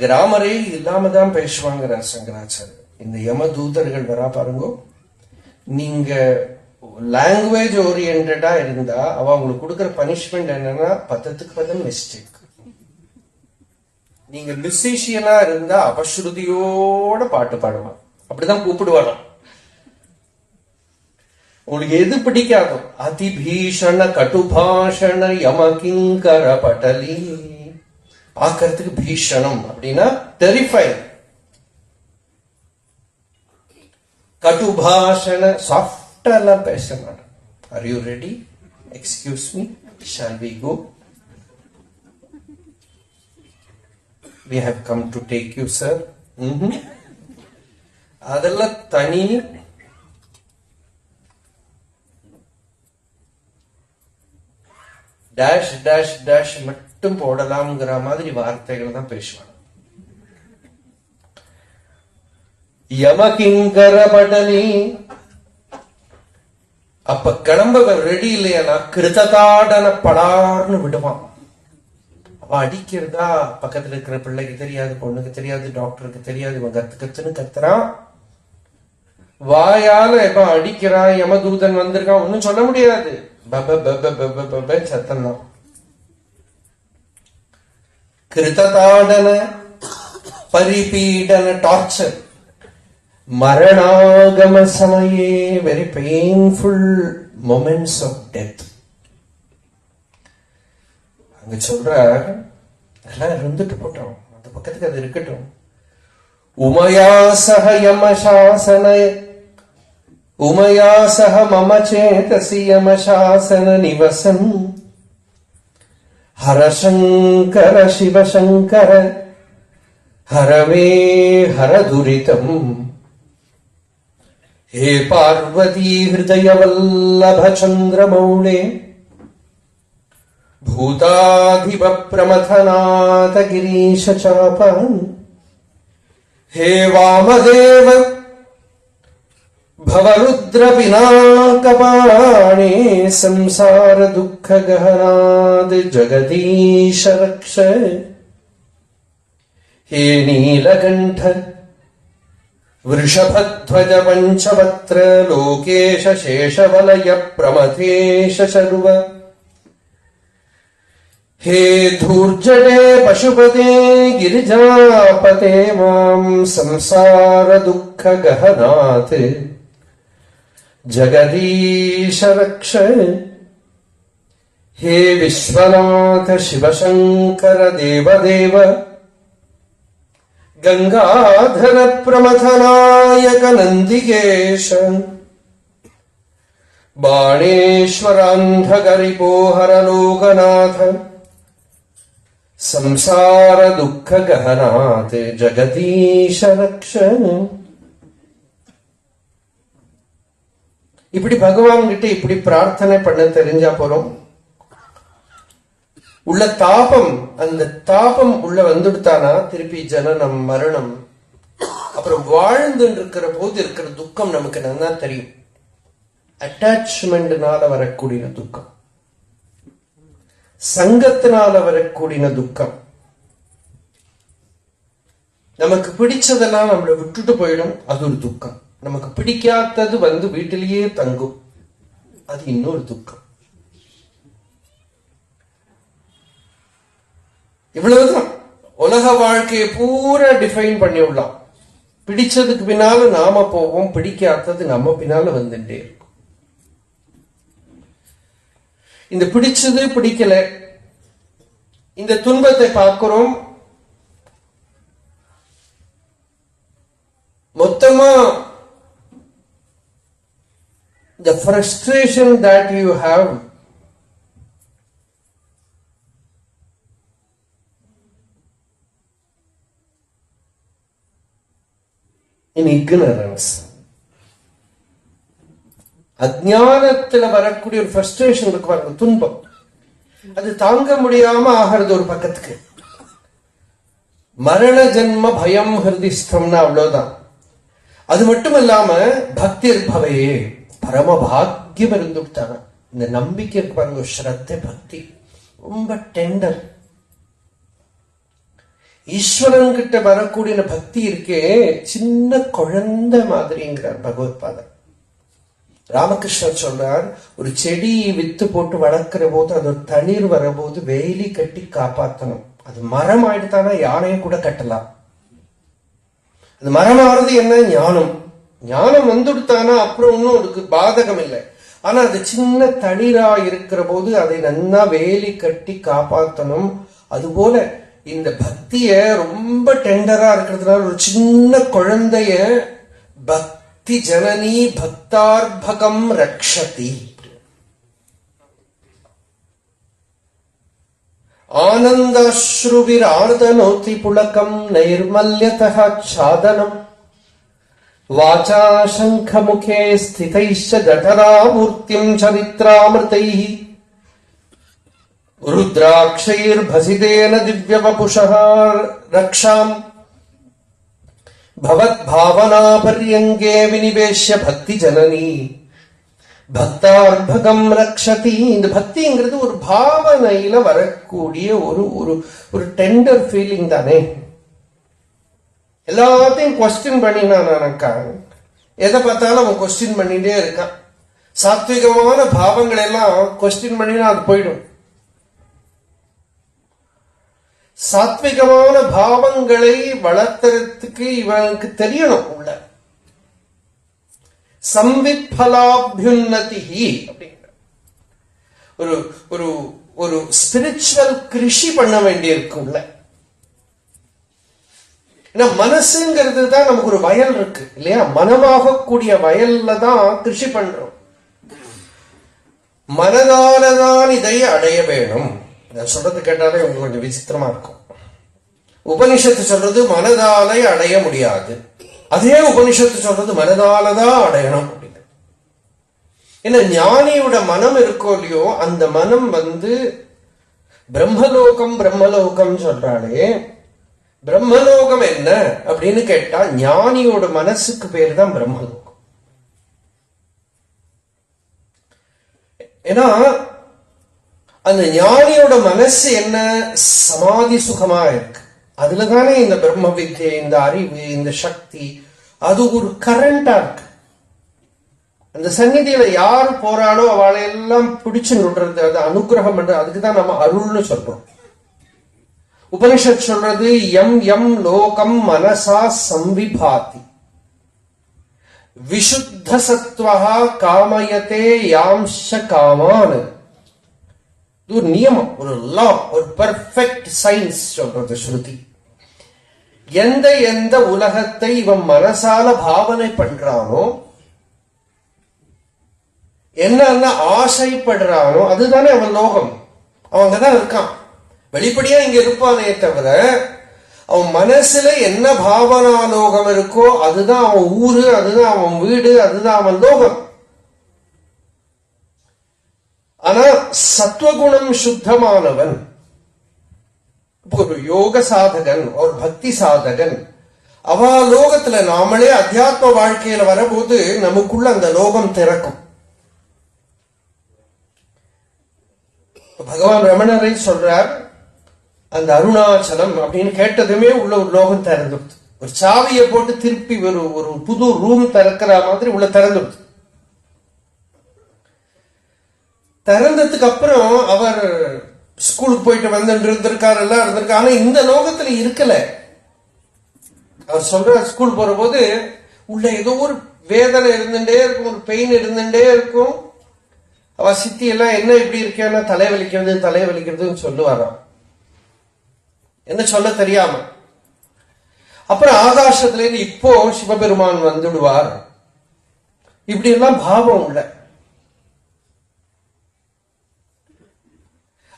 கிராமரே இல்லாம தான் பேசுவாங்கிறார் சங்கராச்சாரியர். இந்த யம தூதர்கள் வரா பாருங்க, நீங்க லாங்குவேஜ் ஓரியன்டா இருந்தா அவ உங்களுக்கு கொடுக்குற பனிஷ்மெண்ட் என்னன்னா 10க்கு 10 மிஸ்டேக். நீங்க மியூசிஷியனா இருந்தா அபஸ்ருதியோட பாட்டு பாடுவான், அப்படிதான் கூப்பிடுவானா. உங்களுக்கு எது பிடிக்காதோ, அதிபீஷண கட்டுபாஷண யமகிங்கர பட்டலி, பார்க்கறதுக்கு பீஷணம் அப்படின்னா டெரிஃபை. கட்டுபாஷண சாஃப்டா எல்லாம் பேச மாட்டேன். Are you ready? Excuse me, shall we go? We have come to take you, sir. அதெல்லாம் தனி. டேஷ் டேஷ் டேஷ் மட்டும் போடலாம்ங்கிற மாதிரி வார்த்தைகள் தான் பேசுவாங்க. யமகிங்கர படலி. அப்ப கிளம்ப ரெடி இல்லையா, கிருததாடன படார்னு விடுவான். அவ அடிக்கிறதா பக்கத்துல இருக்கிற பிள்ளைக்கு தெரியாது, பொண்ணுக்கு தெரியாது, டாக்டருக்கு தெரியாது. இவன் கத்துன்னு கத்துறான். வாயால எப்ப அடிக்கிறான், யமதூதன் வந்திருக்கான், ஒன்னும் சொல்ல முடியாது. சத்தம் தான். கிருததாடன பரிபீடன டார்ச்சர். மரணாகம சமயே very painful moments of death. அங்க சொல்ற எல்லாம் இருந்துட்டு போட்டோம், அந்த பக்கத்துக்கு அது இருக்கட்டும். உமயா சக யம சாசன, உமயா சக மம சேதசி யம சாசன நிவசன் ஹரசங்கர சிவசங்கர ஹரமே ஹரதுரிதம். ஹே பார்வதி ஹிருதய வல்லப சந்திரமௌளே பூதாதிப பிரமதநாத கிரீஷ சாபான். हे वामदेव भवरुद्र पिनाकपाणे संसार दुःख गहनाद जगदीश रक्ष हे नीलकंठ वृषभध्वज पंचवक्त्र लोकेश शेषवलय प्रमथेश शर्व हे धूर्जटे पशुपते गिरिजापते मां संसार दुःख गहनाथ जगदीश रक्ष हे विश्वनाथ शिवशंकर देवदेव गंगाधर प्रमथनायक नंदिकेश बाणेश्वरांधकरिपोहर लोकनाथ संसार दुःख गहनाथ जगदीश रक्ष. இப்படி பகவான் கிட்ட இப்படி பிரார்த்தனை பண்ண தெரிஞ்சா போறோம். உள்ள தாபம், அந்த தாபம் உள்ள வந்துடுத்தானா திருப்பி ஜனனம் மரணம், அப்புறம் வாழ்ந்து இருக்கிற போது இருக்கிற துக்கம் நமக்கு நல்லா தெரியும். அட்டாச்மெண்ட்னால வரக்கூடிய துக்கம், சங்கத்தினால வரக்கூடிய துக்கம், நமக்கு பிடிச்சதெல்லாம் நம்மளை விட்டுட்டு போயிடும், அது ஒரு துக்கம். நமக்கு பிடிக்காதது வந்து வீட்டிலேயே தங்கும், அது இன்னொரு துக்கம். இவ்வளவுதான் உலக வாழ்க்கையை பூரா டிஃபைன் பண்ணி விடலாம். பிடிச்சதுக்கு பின்னால நாம போவோம், பிடிக்காதது நம்ம பின்னால வந்துட்டே இருக்கும். இந்த பிடிச்சது பிடிக்கல, இந்த துன்பத்தை பார்க்கிறோம். மொத்தமா the frustration that you have in ignorance, அஜ்ஞானத்துல வரக்கூடிய ஒரு frustration இருக்கு பாருங்க, துன்பம், அது தாங்க முடியாம ஆகிறது ஒரு பக்கத்துக்கு. மரண ஜென்ம பயம் ஹிருதிஸ்தம்னா அவ்வளவுதான். அது மட்டும் இல்லாம பக்திர் பவையே, பரம பாக்கியம் இருந்துட்டாங்க. இந்த நம்பிக்கை பாருங்க, ஸ்ரத்தை பக்தி ரொம்ப டெண்டர். ஈஸ்வரன் கிட்ட வரக்கூடிய பக்தி இருக்கே, சின்ன குழந்தை மாதிரிங்கிறார் பகவத் பாதர். ராமகிருஷ்ணர் சொல்றார், ஒரு செடி வித்து போட்டு வளர்க்கிற போது அது ஒரு தண்ணீர் வரபோது வேலி கட்டி காப்பாற்றணும். அது மரம் ஆயிடுத்தானா யானையை கூட கட்டலாம். அது மரம் ஆறுது என்ன? ஞானம். ஞானம் வந்துடுத்தானா அப்புறம் ஒன்னும் அதுக்கு பாதகம் இல்லை. ஆனா அது சின்ன தண்ணீரா இருக்கிற போது அதை நன்னா வேலி கட்டி காப்பாற்றணும். அதுபோல இந்த பக்திய ரொம்ப டெண்டரா இருக்கிறதுனால ஒரு சின்ன குழந்தைய பக்தி ஜனனி பக்தார்பகம் ரக்ஷதி. ஆனந்தாஸ்ருவிரார்தனோதி புலகம் நைர்மல்யதः சாதனம் வாசா சங்கமுகே ஸ்திதைश्च ஜடராமூர்த்திம் சரித்ராமிருதைः ருத்ராக்ஷைர்பசிதேன திவ்யவபுஷः ரக்ஷாம் பவத் பாவனா பர்யங்கே விநிவேஷ்ய பக்தி ஜனனி பக்தார்பகம் ரக்ஷதி. இந்த பக்திங்கிறது ஒரு பாவனையில வரக்கூடிய ஒரு டெண்டர் ஃபீலிங் தானே. எல்லாத்தையும் கொஸ்டின் பண்ணினாக்கா, எதை பார்த்தாலும் அவன் கொஸ்டின் பண்ணிட்டே இருக்கான். சாத்விகமான பாவங்கள் எல்லாம் கொஸ்டின் பண்ணினா அது போயிடும். சாத்விகமான பாவங்களை வளர்த்துறதுக்கு இவனுக்கு தெரியணும். உள்ள சம்வித்பலாபியுன்னதி அப்படிங்கிற ஒரு ஸ்பிரிச்சுவல் கிருஷி பண்ண வேண்டியிருக்கு உள்ள. ஏன்னா மனசுங்கிறது தான் நமக்கு ஒரு வயல் இருக்கு இல்லையா? மனமாகக்கூடிய வயல்ல தான் கிருஷி பண்றோம். மனதாலதான் இதை அடைய வேணும். சொல்றது கேட்டாலே உங்களுக்கு கொஞ்சம் விசித்திரமா இருக்கும். உபனிஷத்து சொல்றது மனதாலே அடைய முடியாது, அதே உபனிஷத்து சொல்றது மனதாலதான் அடையணும் அப்படின்னு. ஏன்னா ஞானியோட மனம் இருக்கோ இல்லையோ, அந்த மனம் பிரம்மலோகம் பிரம்மலோகம் சொல்றாளே, பிரம்மலோகம் என்ன அப்படின்னு கேட்டா ஞானியோட மனசுக்கு பேரு தான் பிரம்மலோகம். ஏன்னா அந்த ஞானியோட மனசு என்ன, சமாதி சுகமா இருக்கு. அதுலதானே இந்த பிரம்ம வித்யை, இந்த அறிவு, இந்த சக்தி, அது ஒரு கரண்டா இருக்கு. அந்த சந்நிதியில யாரு போறாளோ அவளை எல்லாம் பிடிச்சு நுடுறது, அது அனுகிரகம் பண்றது. அதுக்குதான் நம்ம அருள்னு சொல்றோம். உபனிஷத் சொல்றது எம் எம் லோகம் மனசா சம்விபாதி விசுத்த சத்வஹா காமயதே யாம்ஷ காமான். இது ஒரு நியமம், ஒரு லா, ஒரு பெர்ஃபெக்ட் சயின்ஸ் சொல்றது ஸ்ருதி. எந்த எந்த உலகத்தை இவன் மனசால பாவனை பண்றானோ, என்ன ஆசைப்படுறானோ அதுதானே அவன் லோகம். அவங்கதான் இருக்கான். வெளிப்படையா இங்க இருப்பானே தவிர அவன் மனசுல என்ன பாவனா லோகம் இருக்கோ அதுதான் அவன் ஊரு, அதுதான் அவன் வீடு, அதுதான் அவன் லோகம். ஆனா சத்வகுணம் சுத்தமானவன், ஒரு யோக சாதகன், ஒரு பக்தி சாதகன், அவ லோகத்துல நாமளே அத்தியாத்ம வாழ்க்கையில வரபோது நமக்குள்ள அந்த லோகம் திறக்கும். பகவான் ரமணரை சொல்றார், அந்த அருணாச்சலம் அப்படின்னு கேட்டதுமே உள்ள ஒரு லோகம் திறந்துடுது. ஒரு சாவியை போட்டு திருப்பி ஒரு புது ரூம் திறக்கிற மாதிரி உள்ள திறந்துடுது. திறந்ததுக்கு அப்புறம் அவர் ஸ்கூலுக்கு போயிட்டு வந்து இருந்திருக்காரு, எல்லாம் இருந்திருக்காரு. ஆனா இந்த லோகத்துல இருக்கல. அவர் சொல்ற ஸ்கூல் போற போது உள்ள ஏதோ ஒரு வேதனை இருந்துட்டே இருக்கும், ஒரு பெயின் இருந்துட்டே இருக்கும். அவ சித்தி எல்லாம் என்ன இப்படி இருக்கேன்னா தலைவலிக்கிறதுன்னு சொல்லுவாராம், என்ன சொல்ல தெரியாம. அப்புறம் ஆகாசத்துல இருந்து இப்போ சிவபெருமான் வந்துடுவார், இப்படி எல்லாம் பாவம் உள்ள.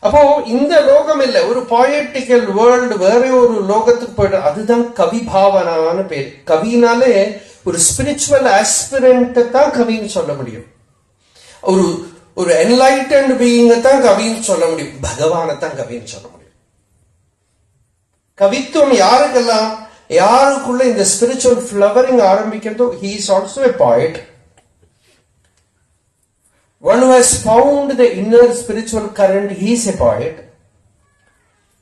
அப்போ இந்த லோகம் இல்ல, ஒரு பொயட்டிக்கல் வேர்ல்டு, வேற ஒரு லோகத்துக்கு போயிட்டு, அதுதான் கவி பாவனான்னு பேர். கவினாலே ஒரு ஸ்பிரிச்சுவல் ஆஸ்பிரண்ட் தான் கவின்னு சொல்ல முடியும். ஒரு என்லைட்டன்ட் பீயிங் தான் கவின்னு சொல்ல முடியும். பகவானை தான் கவின்னு சொல்ல முடியும். கவித்துவம் யாருக்கெல்லாம், யாருக்குள்ள இந்த ஸ்பிரிச்சுவல் ஃபிளவரிங் ஆரம்பிக்கிறதோ, he is also a poet. One who has found the inner spiritual current, he is a poet.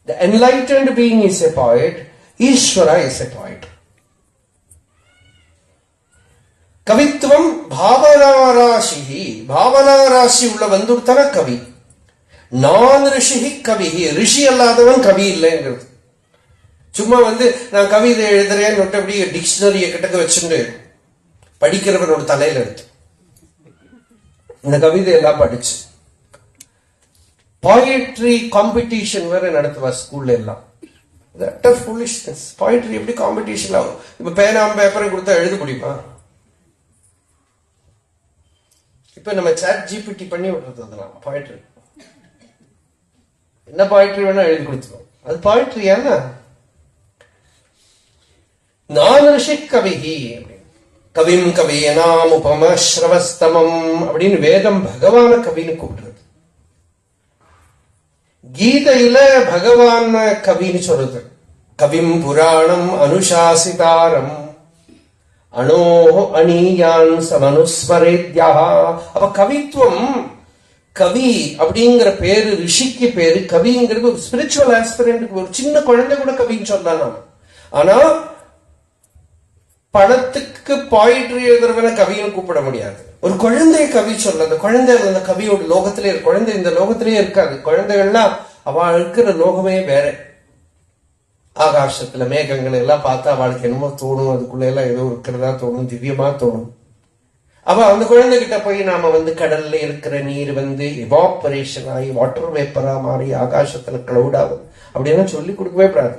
The enlightened being is a poet. Ishvara is a poet. கவித்துவம் பாவனாராசி, பாவனாராசி உள்ள வந்துடுத்தான கவி. நான் ரிஷி கவி, ரிஷி அல்லாதவன் கவி இல்லைங்கிறது. சும்மா நான் கவிதை எழுதுறேன்னு அப்படி டிக்ஷனரியை கிட்டக்க வச்சுட்டு படிக்கிறவனோட தலையில எடுத்து இந்த கவிதை எல்லாம் படிச்சு போயட்ரி காம்படிஷன் வேற நடத்துவா ஸ்கூல்ல எல்லாம். போயட்ரி எப்படி காம்படிஷன் ஆகும்? இப்ப பேனாம் பேப்பரை கொடுத்தா எழுத முடியுமா? இப்ப நம்ம சாட் ஜிபிடி பண்ணி விடுறது போயட்ரி. என்ன போயட்ரி வேணா எழுதி கொடுத்துருவோம். அது போயட்ரி என்ன? நான் ரிஷி கவிஹி, கவிம் கவியனாம் உபம ஸ்ரவஸ்தமம் அப்படின்னு வேதம் பகவான கவின்னு கூப்பிடுறது. கீதையில பகவான் கவின்னு சொல்றது. கவிம் புராணம் அனுசாசிதாரம் அணோ அணியான் சமனுஸ்மரேத்யா. அப்ப கவித்துவம், கவி அப்படிங்கிற பேரு, ரிஷிக்கு பேரு. கவிங்கிறது ஒரு ஸ்பிரிச்சுவல் ஆஸ்பிரண்ட், ஒரு சின்ன குழந்தை கூட கவின்னு சொல்லலாம். ஆனா பணத்துக்கு போயிட்ரி எழுதுறவன கவியும் கூப்பிட முடியாது. ஒரு குழந்தைய கவி சொல்ல, அந்த குழந்தை அந்த கவியோட லோகத்திலே, குழந்தை இந்த லோகத்திலேயே இருக்காது. குழந்தைகள்லாம் அவள் இருக்கிற லோகமே வேற. ஆகாசத்துல மேகங்களை எல்லாம் பார்த்தா அவளுக்கு என்னமோ தோணும், அதுக்குள்ள எல்லாம் ஏதோ இருக்கிறதா தோணும், திவ்யமா தோணும். அவ அந்த குழந்தைகிட்ட போய் நாம கடல்ல இருக்கிற நீர் எவாபரேஷன் ஆகி வாட்டர் வேப்பரா மாறி ஆகாசத்துல கிளவுட் ஆகும் அப்படின்னு சொல்லி கொடுக்கவே கூடாது.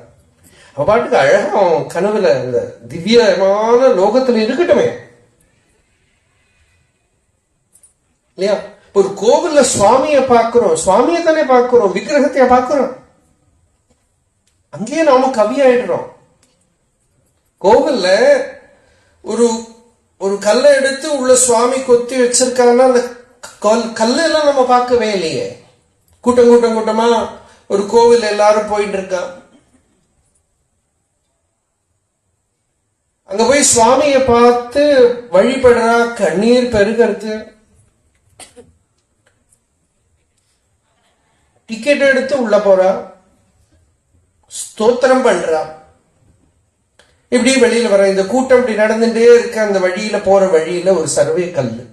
அவ பாட்டுக்கு அழகா கனவுல இந்த திவ்யமான லோகத்துல இருக்கட்டுமே இல்லையா? ஒரு கோவில்ல சுவாமிய பாக்குறோம், சுவாமியை தானே பாக்குறோம், விக்கிரகத்தைய பாக்குறோம். அங்கேயே நாம கவியாயிடுறோம். கோவில்ல ஒரு கல்லை எடுத்து உள்ள சுவாமி கொத்தி வச்சிருக்காங்கன்னா அந்த கல்லெல்லாம் நம்ம பார்க்கவே இல்லையே. கூட்டமா ஒரு கோவில் எல்லாரும் போயிட்டு இருக்கா. அங்க போய் சுவாமியை பார்த்து வழிபடுறா, கண்ணீர் பெருகிறது, டிக்கெட் எடுத்து உள்ள போறா, ஸ்தோத்திரம் பண்றா. இப்படி வெளியில வர இந்த கூட்டம் இப்படி நடந்துட்டே இருக்க. அந்த வழியில போற வழியில ஒரு சர்வே கல்லு.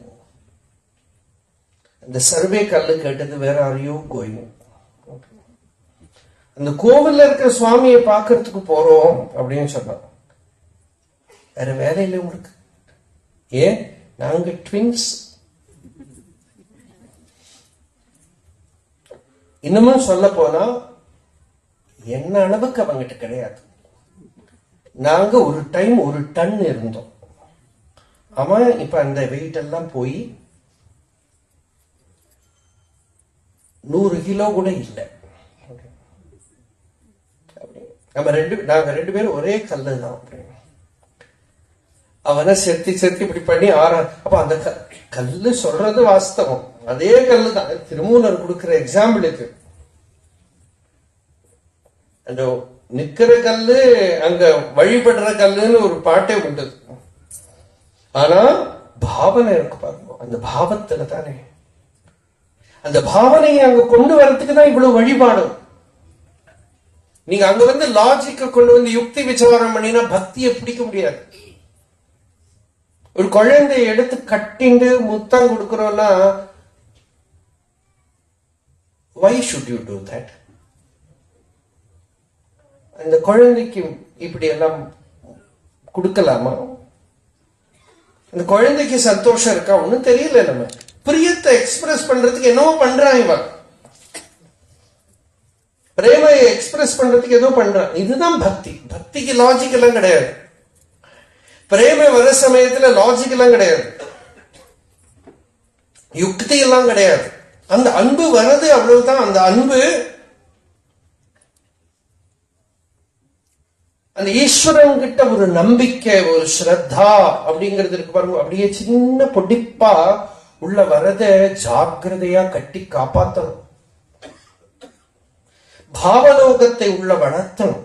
அந்த சர்வே கல்லு கேட்டது, வேற ஆரையோ கோயில், அந்த கோவில்ல இருக்கிற சுவாமியை பார்க்கறதுக்கு போறோம் அப்படின்னு சொன்னான். வேற வேலை இல்லை உங்களுக்கு? ஏன்? நாங்க ட்வின்ஸ். இன்னமும் சொல்ல போனா என்ன அளவுக்கு அவங்கிட்ட கிடையாது. நாங்க ஒரு டைம் 1 டன் இருந்தோம். அவன் இப்ப அந்த வெயிட் எல்லாம் போய் 100 கிலோ கூட இல்லை. நாங்க 2 பேரும் ஒரே கல்லு தான். அவனை செத்தி இப்படி பண்ணி அப்ப அந்த கல்லு சொல்றது வாஸ்தவம், அதே கல்லு தான். திருமூலர் கொடுக்கிற எக்ஸாம்பிளுக்கு அந்த நிக்கிற கல்லு, அங்க வழிபடுற கல்லுன்னு ஒரு பாட்டே உண்டு. ஆனா பாவனை இருக்கு பாருங்க, அந்த பாவத்துல தானே, அந்த பாவனையை அங்க கொண்டு வரதுக்கு தான் இவ்வளவு வழிபாடும். நீங்க அங்க வந்து லாஜிக்க கொண்டு வந்து யுக்தி விசாரம் பண்ணினா பக்தியை பிடிக்க முடியாது. ஒரு குழந்தையை எடுத்து கட்டிண்டு முத்தம் கொடுக்கிறோம்னா, why should you do that? அந்த குழந்தைக்கு இப்படி எல்லாம் கொடுக்கலாமா? அந்த குழந்தைக்கு சந்தோஷம் இருக்கா? ஒன்னும் தெரியல. நம்ம பிரியத்தை எக்ஸ்பிரஸ் பண்றதுக்கு என்னவோ பண்றான் இவன். பிரேமையை எக்ஸ்பிரஸ் பண்றதுக்கு ஏதோ பண்றான். இதுதான் பக்தி. பக்திக்கு லாஜிக் எல்லாம் கிடையாது. பிரேமை வர சமயத்துல லாஜிக் எல்லாம் கிடையாது, யுக்தி எல்லாம் கிடையாது. அந்த அன்பு வரது, அவ்வளவுதான். அந்த அன்பு, அந்த ஈஸ்வரன் கிட்ட ஒரு நம்பிக்கை, ஒரு ஸ்ரத்தா அப்படிங்கிறது இருக்கு பாருங்க. அப்படியே சின்ன பொடிப்பா உள்ள வரத ஜாக்கிரதையா கட்டி காப்பாற்றணும். பாவலோகத்தை உள்ள வளர்த்தணும்.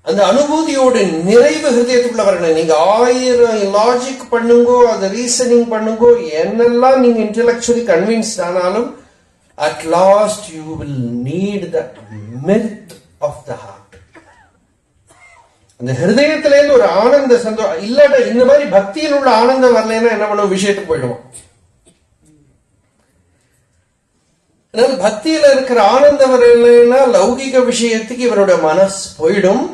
அந்த அனுபூதியோட நிறைவு ஹிருதயத்துக்குள்ள வரணும். நீங்க 1000 லாஜிக் பண்ணுங்கோ, அதை ரீசனிங் பண்ணுங்கோ, என்னெல்லாம் நீங்க இன்டெலக்சுவலி கன்வின்ஸ்ட் ஆனாலும் at last you will need that mirth of the heart. அந்த ஹிருதயத்தில இருந்து ஒரு ஆனந்த சந்தோஷம் இல்லாட்ட, இந்த மாதிரி பக்தியில் உள்ள ஆனந்தம் வரலைன்னா என்ன பண்ணுவோம்? விஷயத்துக்கு போயிடுவோம். பக்தியில இருக்கிற ஆனந்தம் வரலைன்னா லௌகிக விஷயத்துக்கு இவருடைய மனசு போயிடும்.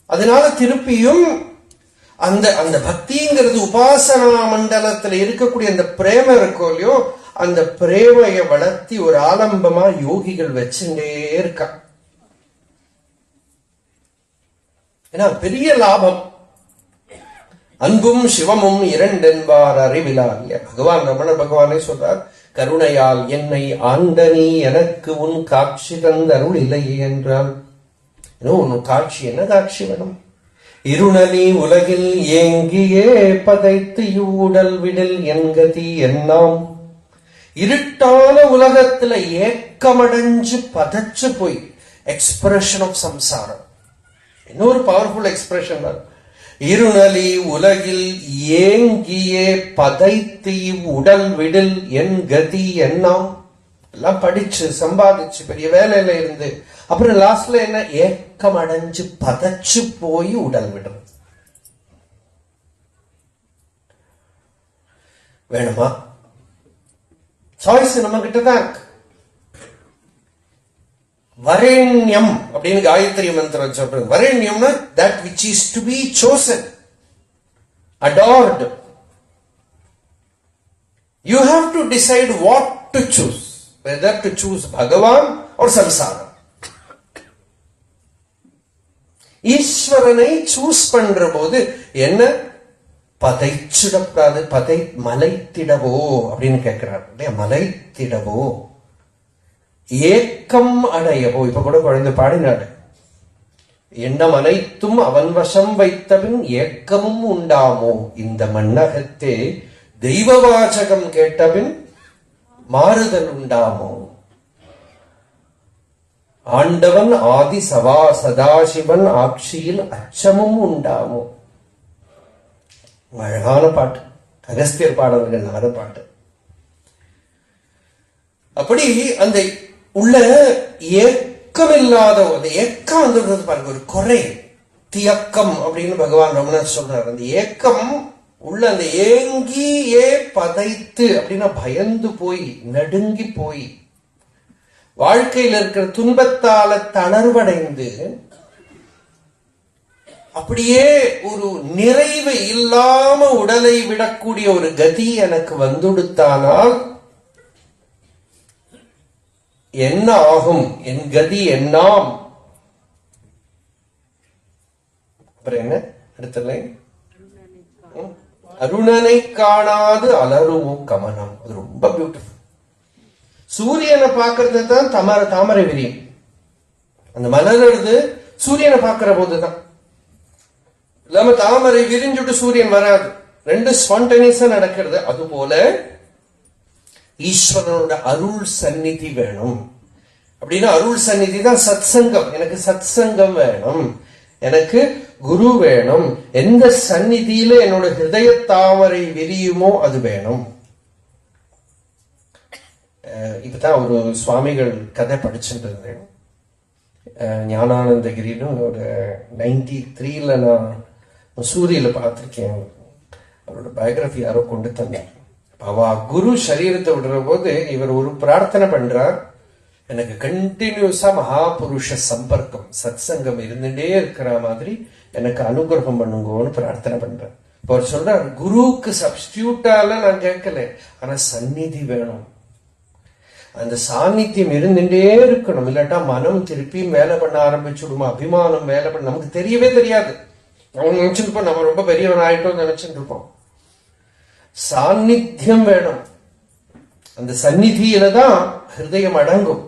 அதனால திருப்பியும் அந்த அந்த பக்திங்கிறது உபாசனா மண்டலத்துல இருக்கக்கூடிய அந்த பிரேம இருக்கோ இல்லையோ, அந்த பிரேமையை வளர்த்தி ஒரு ஆலம்பமா யோகிகள் வச்சுட்டே இருக்கா. ஏன்னா பெரிய லாபம். அன்பும் சிவமும் 2 என்பார் அறிவிலா. பகவான் ரமண பகவானே சொல்றார், கருணையால் என்னை ஆண்டனி எனக்கு உன் காட்சி தந்தருள் இல்லையே என்றால். உன் காட்சி என்ன காட்சி வேணும்? இருணலி உலகில் ஏங்கியே பதைத்து யூடல் விடில் என்கதி என்னாம். இருட்டான உலகத்துல ஏக்கமடைஞ்சு பதைச்சு போய், எக்ஸ்பிரஷன் ஆஃப் சம்சாரம். இன்னொரு பவர்ஃபுல் எக்ஸ்பிரஷன் தான். இருணலி உலகில் ஏங்கியே பதைத்து உடல் விடில் என் கதி என்னாம். எல்லாம் படிச்சு சம்பாதிச்சு பெரிய வேலையில இருந்து அப்புறம் லாஸ்ட்ல என்ன? ஏக்கம் அடைஞ்சு பதைச்சு போய் உடல் விடுறது. வேணுமா? சாய்ஸ் நம்ம கிட்ட தான் இருக்கு. வரேண்யம் அப்படின்னு காயத்ரி மந்திரம் சொல்றது. வரேண்யம்னா that which is to be chosen, adored. You have to decide what to choose, whether to choose Bhagavan or samsara. ஈஸ்வரனை சூஸ் பண்ற போது என்ன? பதைச்சிடப்படாது, மலைத்திடவோ அப்படின்னு கேட்கிறார். மலைத்திடவோ, ஏக்கம் அடையவோ. இப்ப கூட குழந்தை பாடினாடு, எண்ணம் அனைத்தும் அவன் வசம் வைத்தபின் ஏக்கமும் உண்டாமோ, இந்த மண்ணகத்தே தெய்வ வாசகம் கேட்டபின் மாறுதல் உண்டாமோ. ஆண்டவன் ஆதி சதாசிவன் ஆட்சியில் அச்சமும் உண்டாமோ. அழகான பாட்டு, அகஸ்தியர் பாடல்கள் பாட்டு. அப்படி அந்த உள்ள ஏக்கம் இல்லாத அந்த ஏக்கம் வந்துடுறது பாருங்க, ஒரு குறை, தியக்கம் அப்படின்னு பகவான் ரமணர் சொல்றாரு. அந்த ஏக்கம் உள்ள அந்த ஏங்கியே பதைத்து அப்படின்னா பயந்து போய் நடுங்கி போய் வாழ்க்கையில் இருக்கிற துன்பத்தால தளர்வடைந்து அப்படியே ஒரு நிறைவு இல்லாம உடலை விடக்கூடிய ஒரு கதி எனக்கு வந்துடுத்தானால் என்ன ஆகும், என் கதி என்னாம். அப்புறம் என்ன அடுத்த லைன், அருணனை காணாது அலருமோ கமனம். அது ரொம்ப பியூட்டிஃபுல். சூரியனை பார்க்கறது தான் தாமரை விரியும். அந்த மலர்றது சூரியனை பார்க்கிற போதுதான். இல்லாம தாமரை விரிஞ்சுட்டு சூரியன் வராது, ரெண்டு ஸ்பான்டேனியஸா நடக்கிறது. அதுபோல ஈஸ்வரனோட அருள் சந்நிதி வேணும். அப்படின்னா அருள் சந்நிதி தான் சத் சங்கம். எனக்கு சத் சங்கம் வேணும், எனக்கு குரு வேணும். எந்த சந்நிதியில என்னோட ஹிருதய தாமரை விரியுமோ அது வேணும். இப்பதான் ஒரு சுவாமிகள் கதை படிச்சுட்டு இருந்தேன். ஞானானந்தகிரின்னு ஒரு 93 நான் சூரியில பார்த்திருக்கேன். அவரோட பயோகிராஃபி யாரோ கொண்டு தந்தேன். அவ குரு சரீரத்தை விடுற போது இவர் ஒரு பிரார்த்தனை பண்றார், எனக்கு கண்டினியூஸா மகாபுருஷ சம்பர்க்கம் சத் சங்கம் இருந்துட்டே இருக்கிற மாதிரி எனக்கு அனுகிரகம் பண்ணுங்கன்னு பிரார்த்தனை பண்றேன். இப்போ அவர் சொல்றார், குருவுக்கு சப்ஸ்டியூட்டால நான் கேட்கல, ஆனா சந்நிதி வேணும். அந்த சாநித்தியம் இருந்துட்டே இருக்கணும். இல்லாட்டா மனம் திருப்பி மேல பண்ண ஆரம்பிச்சுடுமா, அபிமானம் மேல பண்ண நமக்கு தெரியவே தெரியாது. நம்ம நினைச்சிருப்போம் நம்ம ரொம்ப பெரியவன் ஆயிட்டோம் நினைச்சிட்டு இருப்போம். சாநித்தியம் வேணும். அந்த சந்நிதியில தான் ஹிருதயம் அடங்கும்.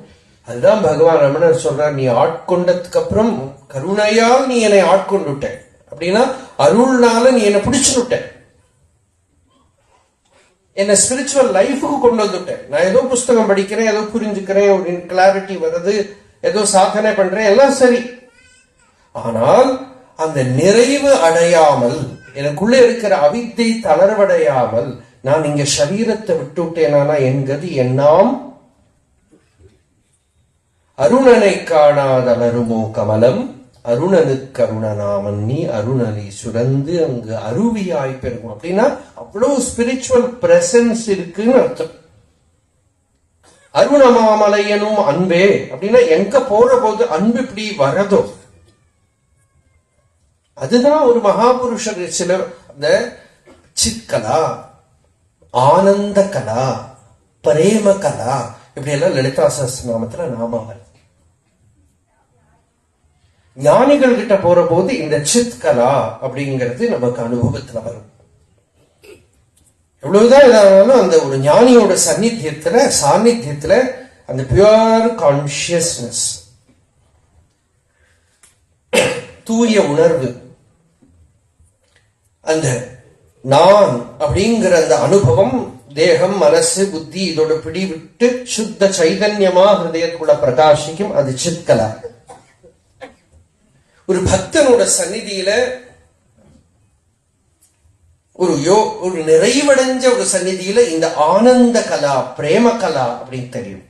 அதுதான் பகவான் ரமணர் சொல்றார், நீ ஆட்கொண்டதுக்கு அப்புறம் கருணையால் நீ என்னை ஆட்கொண்டுட்ட, அப்படின்னா அருள்னால நீ என்னை பிடிச்சுட்ட, என்ன ஸ்பிரிச்சுவல் லைஃபுக்கு கொண்டு வந்துட்டேன். நான் ஏதோ புஸ்தகம் படிக்கிறேன், ஏதோ புரிஞ்சுக்கிறேன், ஒரு கிளாரிட்டி வருது, ஏதோ சாதனை பண்றேன், எல்லாம் சரி. ஆனால் அந்த நிறைவு அடையாமல், எனக்குள்ள இருக்கிற அவித்தை தளர்வடையாமல் நான் இங்க சரீரத்தை விட்டுட்டேனா என் கதி என்னாம். அருணனை காணாதலருமோ கமலம், அருணனுக்கு அருணனாமன் நீ அருணனை சுரந்து அங்கு அருவியாய் பெறும். அப்படின்னா அவ்வளவு ஸ்பிரிச்சுவல் பிரசன்ஸ் இருக்குன்னு அர்த்தம். அருணமாமலையனும் அன்பே அப்படின்னா எங்க போற போது அன்பு இப்படி வரதோ அதுதான் ஒரு மகாபுருஷர். சில அந்த சித்கலா, ஆனந்த கலா, பிரேம கலா, இப்படி எல்லாம் லலிதா சஹஸ்ரநாமத்துல நாம வருது. ஞானிகள் கிட்ட போற போது இந்த சித் கலா அப்படிங்கிறது நமக்கு அனுபவத்துல வரும். எவ்வளவுதான் இதானாலும் அந்த ஒரு ஞானியோட சாநித்தியத்துல அந்த பியூர் கான்சியஸ்னஸ், தூய உணர்வு, அந்த நான் அப்படிங்கிற அந்த அனுபவம் தேகம் மனசு புத்தி இதோட பிடி விட்டு சுத்த சைதன்யமா ஹிருதயத்துக்குள்ள பிரகாசிக்கும். அது சித்கலா. ஒரு பக்தனோட சந்நிதியில ஒரு நிறைவடைஞ்ச ஒரு சந்நிதியில இந்த ஆனந்த கலா, பிரேம கலா அப்படின்னு தெரியும்.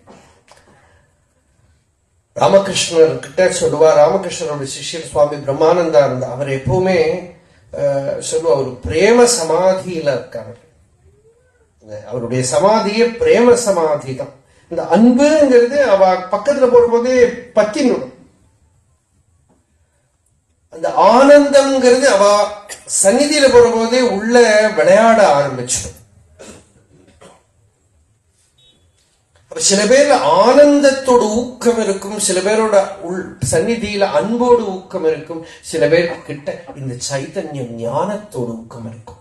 ராமகிருஷ்ணர் கிட்ட சொல்லுவார், ராமகிருஷ்ணரோட சிஷ்யர் சுவாமி பிரம்மானந்தா இருந்தா, அவர் எப்பவுமே சொல்லுவா, ஒரு பிரேம சமாதியில இருக்காரு. அவருடைய சமாதியே பிரேம சமாதி தான். இந்த அன்புங்கிறது அவ பக்கத்துல போடும்போதே பத்தினும், அந்த ஆனந்தம்ங்கிறது அவ சந்நிதியில போடும்போதே உள்ள விளையாட ஆரம்பிச்சிடும். சில பேர்ல ஆனந்தத்தோட ஊக்கம் இருக்கும், சில பேரோட சந்நிதியில அன்போடு ஊக்கம் இருக்கும், சில பேர் கிட்ட இந்த சைதன்யம் ஞானத்தோட ஊக்கம் இருக்கும்.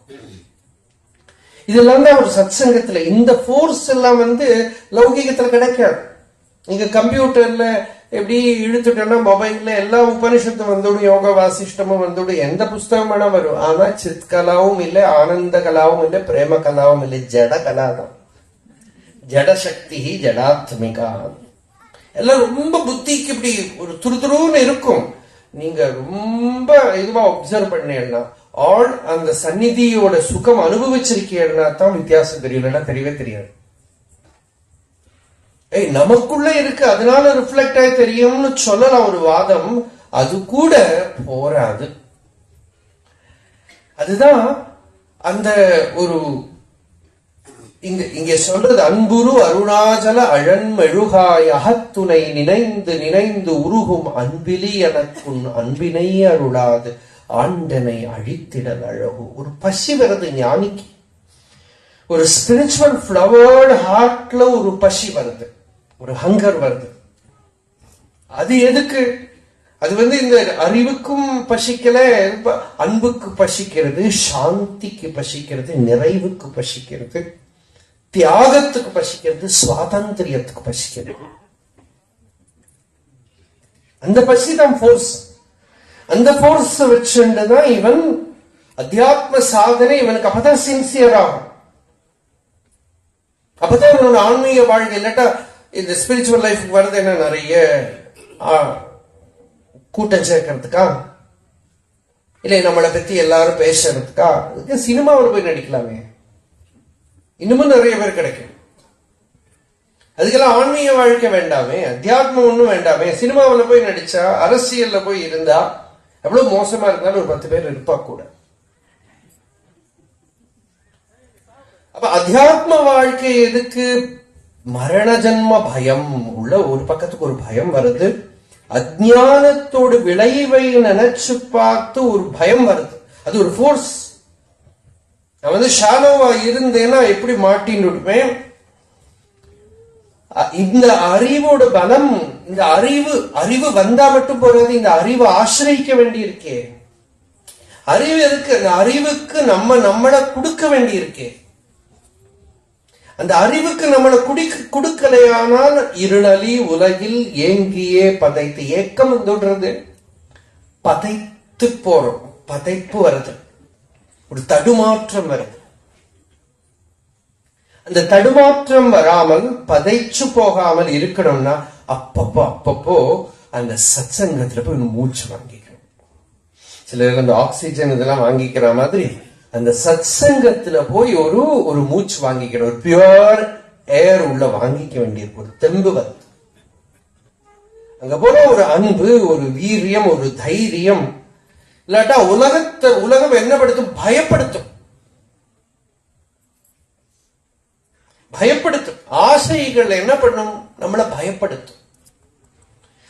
இதெல்லாம் தான் ஒரு சத்சங்கத்துல இந்த போர்ஸ் எல்லாம் லௌகிகத்துல கிடைக்காது. நீங்க கம்ப்யூட்டர்ல எப்படி இழுத்துட்டோம்னா மொபைல்ல எல்லா உபனிஷத்தும் வந்துடும், யோக வாசிஷ்டமும் வந்துடும், எந்த புஸ்தகம் வேணா வரும். ஆனா சித் கலாவும் இல்லை, ஆனந்த கலாவும் இல்லை, பிரேம கலாவும் இல்லை, ஜட கலா தான். ஜடசக்தி ஜடாத்மிகா. எல்லாம் ரொம்ப புத்திக்கு இப்படி ஒரு துருதுருன்னு இருக்கும். நீங்க ரொம்ப இதுவா அப்சர்வ் பண்ணீங்கன்னா ஆல் அந்த சந்நிதியோட சுகம் அனுபவிச்சிருக்கீங்கன்னா தான் வித்தியாசம் தெரியலன்னா தெரியவே தெரியாது. நமக்குள்ள இருக்கு அதனால ரிஃப்ளெக்ட் ஆகி தெரியும்னு சொல்லலாம் ஒரு வாதம், அது கூட போராது. அதுதான் அந்த ஒரு இங்க சொல்றது, அன்புரு அருணாச்சல அழன்மெழுகாய் அகத்துணை நினைந்து நினைந்து உருகும் அன்பிலி எனக்குன் அன்பினை அருளாது ஆண்டனை அழித்திடல் அழகு. ஒரு பசி வருது ஞானிக்கு, ஒரு ஸ்பிரிச்சுவல் ஃப்ளவர்டு ஹார்ட்ல ஒரு பசி வருது, ஒரு ஹங்கர் வருது. அது எதுக்கு? அது இந்த அறிவுக்கும் பசிக்கல, அன்புக்கு பசிக்கிறது, சாந்திக்கு பசிக்கிறது, நிறைவுக்கு பசிக்கிறது, தியாகத்துக்கு பசிக்கிறது, சுவாதந்திரியத்துக்கு பசிக்கிறது. அந்த பசி தான் ஃபோர்ஸ். அந்த ஃபோர்ஸ் வச்சுதான் இவன் அத்தியாத்ம சாதனை, இவனுக்கு அப்பதான் சின்சியர் ஆகும், அப்பதான் இவனோட ஆன்மீக வாழ்க்கை. இல்லாட்டா இந்த ஸ்பிரிச்சுவல் லைஃப் வருது என்ன, நிறைய கூட்டம் சேர்க்கறதுக்கா, இல்லை நம்மளை பத்தி எல்லாரும் பேசுறதுக்கா? சினிமாவில் போய் நடிக்கலாமே, இன்னமும் நிறைய பேர் கிடைக்கும். அதுக்கெல்லாம் ஆன்மீக வாழ்க்கை வேண்டாமே, அத்தியாத்மம் ஒண்ணும் வேண்டாமே. சினிமாவில் போய் நடிச்சா, அரசியல்ல போய் இருந்தா, எவ்வளவு மோசமா இருந்தாலும் ஒரு 10 பேர் இருப்பா கூட. அப்ப அத்தியாத்ம வாழ்க்கை எதுக்கு? மரண ஜன்ம பயம் உள்ள ஒரு பக்கத்துக்கு ஒரு பயம் வருது, அஜ்ஞானத்தோடு விளைவை நினைச்சு பார்த்து ஒரு பயம் வருது, அது ஒரு ஃபோர்ஸ். நான் ஷாலோவா இருந்தேன்னா எப்படி மாட்டின்னு இருப்பேன். இந்த அறிவோட பலம், இந்த அறிவு வந்தா மட்டும் போறது, இந்த அறிவை ஆசிரியிக்க வேண்டி இருக்கே. அறிவு இருக்கு, அந்த அறிவுக்கு நம்மளை கொடுக்க வேண்டி இருக்கே. அந்த அறிவுக்கு நம்மளை கொடுக்கலையானால் இருளலி உலகில் ஏங்கியே பதைத்து, ஏக்கம் வந்துடுறது, பதைத்து போறோம், பதைப்பு வருது, ஒரு தடுமாற்றம் வருது. அந்த தடுமாற்றம் வராமல் பதைச்சு போகாமல் இருக்கணும்னா அப்பப்போ அந்த சத்சங்கத்துல போய் மூச்சு வாங்கிக்கணும். சிலர் அந்த ஆக்சிஜன் இதெல்லாம் வாங்கிக்கிற மாதிரி அந்த சத்சங்கத்துல போய் ஒரு மூச்சு வாங்கிக்கணும், ஒரு பியூர் ஏர் உள்ள வாங்கிக்க வேண்டியிருக்கு, ஒரு தெம்பு வருது. அங்க போல ஒரு அன்பு, ஒரு வீரியம், ஒரு தைரியம். இல்லாட்டா உலகம் என்ன படுத்தும்? பயப்படுத்தும். ஆசைகள் என்ன பண்ணும்? நம்மளை பயப்படுத்தும்.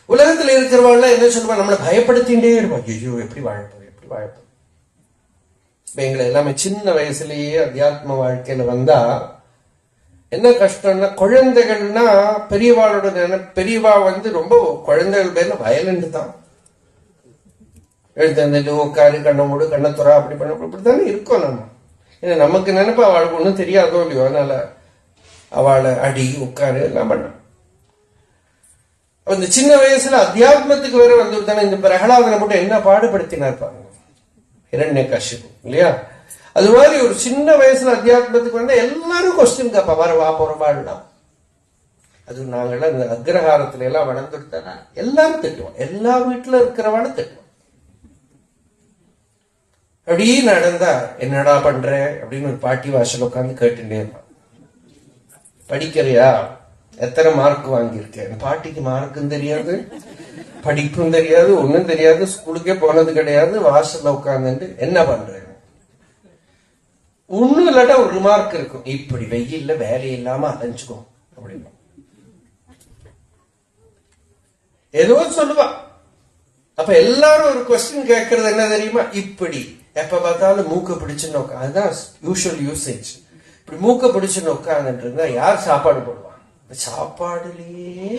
உலகத்தில் இருக்கிறவங்க என்ன சொல்லுவாங்க? நம்மளை பயப்படுத்திட்டே இருப்பாங்க. ஐயோ எப்படி வாழப்போம், எப்படி வாழப்போம். எங்களை எல்லாமே சின்ன வயசுலயே அத்தியாத்ம வாழ்க்கையில வந்தா என்ன கஷ்டம்னா, குழந்தைகள்னா பெரியவாளோட பெரியவா ரொம்ப குழந்தைகள் பேர்ல வயலண்ட் தான். எழுத்து உட்காரு, கண்ணை மூடு, கண்ணை துறா, அப்படி பண்ண இப்படித்தானே இருக்கோம் நம்ம. ஏன்னா நமக்கு நினைப்பா அவளுக்கு ஒன்றும் தெரியாதோ இல்லையோ, அதனால அவளை அடி, உட்காரு எல்லாம் பண்ண. இந்த சின்ன வயசுல அத்தியாத்மத்துக்கு வேற வந்துட்டானே. இந்த பிரகலாதனை மட்டும் என்ன பாடுபடுத்தினார் பாருங்க, இரண்யகசிபு இல்லையா? அது மாதிரி ஒரு சின்ன வயசுல அத்தியாத்மத்துக்கு வந்தா எல்லாரும் கொஸ்டின் கேப்பா, வா போறவாள்லாம். அது நாங்கெல்லாம் இந்த அக்ரஹாரத்துல எல்லாம் வளர்ந்துட்டா எல்லாரும் திட்டுவோம், எல்லா வீட்டுல இருக்கிறவாட திட்டுவோம். அப்படி நடந்தா என்னடா பண்ற அப்படின்னு ஒரு பாட்டி வாசல் உட்காந்து கேட்டுட்டே இருப்பான். படிக்கிறியா? எத்தனை மார்க் வாங்கியிருக்கேன்? பாட்டிக்கு மார்க்கும் தெரியாது, படிப்பும் தெரியாது, ஒன்னும் தெரியாது, ஸ்கூலுக்கே போனது கிடையாது. வாசல்ல உட்கார்ந்து என்ன பண்றேன்? ஒண்ணும் இல்லாட்டா ஒரு ரிமார்க் இருக்கும், இப்படி வெயில்ல வேலை இல்லாம அலைஞ்சுக்கோ அப்படின்னு ஏதோ சொல்லுவா. அப்ப எல்லாரும் ஒரு கொஸ்டின் கேட்கறது என்ன தெரியுமா? இப்படி எப்ப பார்த்தாலும் மூக்க பிடிச்சுன்னு உட்காந்து, அதுதான் யூஷுவல் யூசேஜ். இப்படி மூக்க பிடிச்சுன்னு உட்காந்துட்டு இருந்தா யார் சாப்பாடு போடுவான்? சாப்பாடுலயே.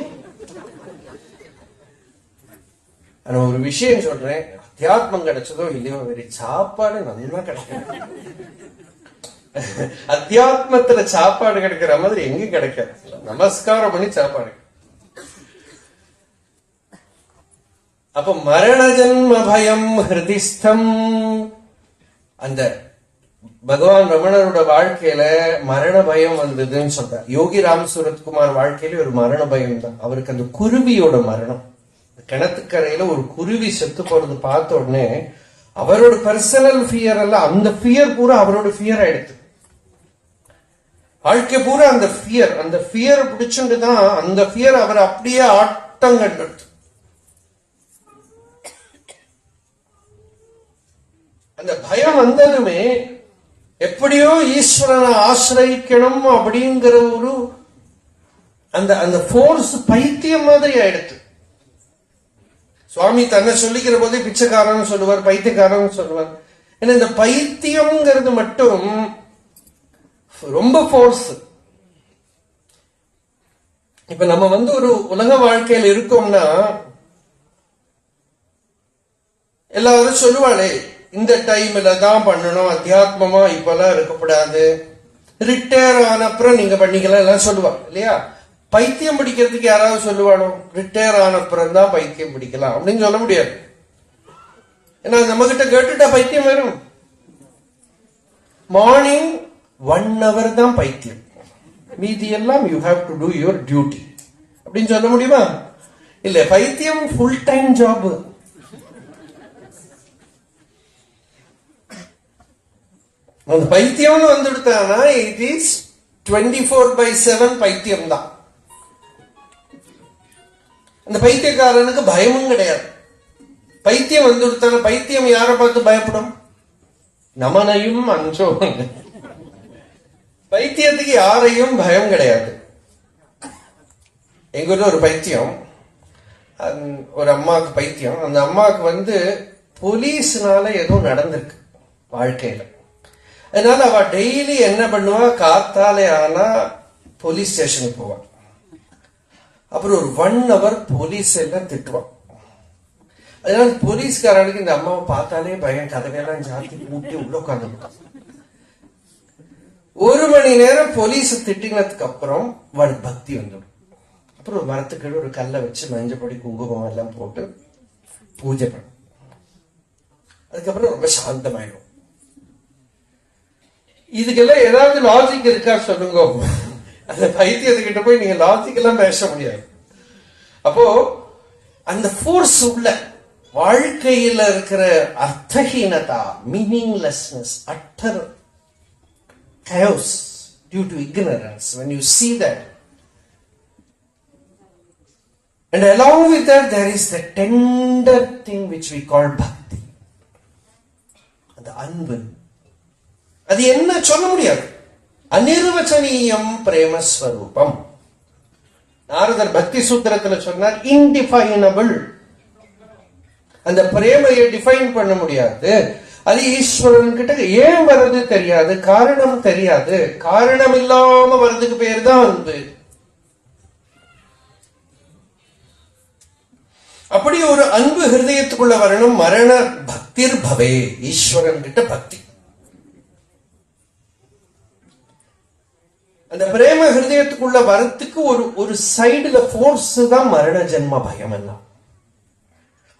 ஆனா ஒரு விஷயம் சொல்றேன், அத்தியாத்மம் கிடைச்சதோ இல்லையோ, வெறி சாப்பாடு நல்லா கிடைக்கும். அத்தியாத்மத்துல சாப்பாடு கிடைக்கிற மாதிரி எங்க கிடைக்காது. நமஸ்காரம் பண்ணி சாப்பாடு. அப்ப மரண ஜன்ம பயம் ஹிருதிஸ்தம், அந்த பகவான் ரமணரோட வாழ்க்கையில மரண பயம் வந்ததுன்னு சொல்றார். யோகி ராம் சூரத்குமார் வாழ்க்கையில ஒரு மரண பயம் தான். அவருக்கு அந்த குருவியோட மரணம், கிணத்துக்கரையில ஒரு குருவி செத்து போறது பார்த்த உடனே அவரோட பர்சனல் ஃபியர் எல்லாம், அந்த ஃபியர் பூரா அவரோட ஃபியர் ஆயிடுச்சு. வாழ்க்கை பூரா அந்த ஃபியர் பிடிச்சுட்டு தான் அந்த ஃபியர் அவர் அப்படியே ஆட்டம் கண்டு. அந்த பயம் வந்ததுமே எப்படியோ ஈஸ்வரனை ஆசிரியிக்கணும் அப்படிங்கிற ஒரு அந்த ஃபோர்ஸ் பைத்தியம் மாதிரி ஆயிடுச்சு. சுவாமி தன்னை சொல்லிக்கிற போதே பிச்சைக்காரன் சொல்லுவார், பைத்தியக்காரன் சொல்லுவார். ஏன்னா இந்த பைத்தியம்ங்கிறது மட்டும் ரொம்ப ஃபோர்ஸ். இப்ப நம்ம ஒரு உலக வாழ்க்கையில் இருக்கோம்னா எல்லாரும் சொல்லுவாளே, இந்த டைம்ல தான் பண்ணணும், அத்தியாத்மமா இப்பெல்லாம் இருக்கக்கூடாது, ரிட்டையர் ஆன அப்புறம் நீங்க பண்ணிக்கலாம் எல்லாம் சொல்லுவாங்க இல்லையா? பைத்தியம் பிடிக்கிறதுக்கு யாராவது சொல்லுவானோ ரிட்டையர் ஆன அப்புறம் தான் பைத்தியம் பிடிக்கலாம் அப்படின்னு சொல்ல முடியாது. ஏன்னா நம்ம கிட்ட கேட்டுட்டா பைத்தியம் வரும். மார்னிங் 1 hour தான் பைத்தியம், மீதி எல்லாம் you have to two your duty அப்படின்னு சொல்ல முடியுமா? இல்ல, பைத்தியம் ஃபுல் டைம் ஜாப். அந்த பைத்தியம்னு வந்துடுத்தானா இட் இஸ் 24/7 பைத்தியம் தான். அந்த பைத்தியக்காரனுக்கு பயமும் கிடையாது. பைத்தியம் வந்துடுத்தான, பைத்தியம் யாரை பார்த்து பயப்படும்? நமனையும் அஞ்சோ. பைத்தியத்துக்கு யாரையும் பயம் கிடையாது. எங்க ஊர்ல ஒரு பைத்தியம், ஒரு அம்மாவுக்கு பைத்தியம். அந்த அம்மாவுக்கு போலீஸ்னால ஏதோ நடந்திருக்கு வாழ்க்கையில. அதனால அவ டெய்லி என்ன பண்ணுவா, காத்தாலே ஆனா போலீஸ் ஸ்டேஷனுக்கு போவா. அப்புறம் ஒரு 1 hour போலீஸ் எல்லாம் திட்டுவான். அதனால போலீஸ்காரனுக்கு இந்த அம்மாவை பார்த்தாலே பயம், கதவையெல்லாம் ஜாத்தி பூட்டி உள்ள உட்காந்துட்டான். 1 மணி நேரம் போலீஸ் திட்டினதுக்கு அப்புறம் அவளுக்கு பக்தி வந்துடும். அப்புறம் ஒரு மரத்துக்கு ஒரு கல்லை வச்சு மஞ்சப்பொடி குங்குமம் எல்லாம் போட்டு பூஜை பண்ணும். அதுக்கப்புறம் ரொம்ப சாந்தமாயிடும். இதுக்கெல்லாம் ஏதாவது லாஜிக் இருக்கா சொல்லுங்க. அந்த பைத்தியத்துக்கிட்ட போய் நீங்க லாஜிக் எல்லாம் பேச முடியாது. அப்போ அந்த ஃபோர்ஸ் உள்ள வாழ்க்கையில இருக்கிற அர்த்தஹீனதா, மீனிங்லெஸ்னஸ், utter chaos due to ignorance, when you see that, and along with that there is the tender thing which we call bhakti, the அன்பு. அது என்ன சொல்ல முடியாது. அநிர்வச்சனீயம் பிரேமஸ்வரூபம். நாரதர் பக்தி சூத்திரத்துல சொன்னார், இன்டிஃபைனபிள். அந்த பிரேமையை டிஃபைன் பண்ண முடியாது. அது ஈஸ்வரன் கிட்ட ஏன் வர்றது தெரியாது, காரணம் தெரியாது. காரணம் இல்லாம வர்றதுக்கு பேர் தான் அன்பு. அப்படி ஒரு அன்பு ஹிருதயத்துக்குள்ள வரணும். மரண பக்திர் பவே, ஈஸ்வரன் கிட்ட பக்தி. அந்த பிரேம ஹிருதயத்துக்குள்ள வரத்துக்கு ஒரு சைடுல ஃபோர்ஸ் தான் மரண ஜென்ம பயம் எல்லாம்.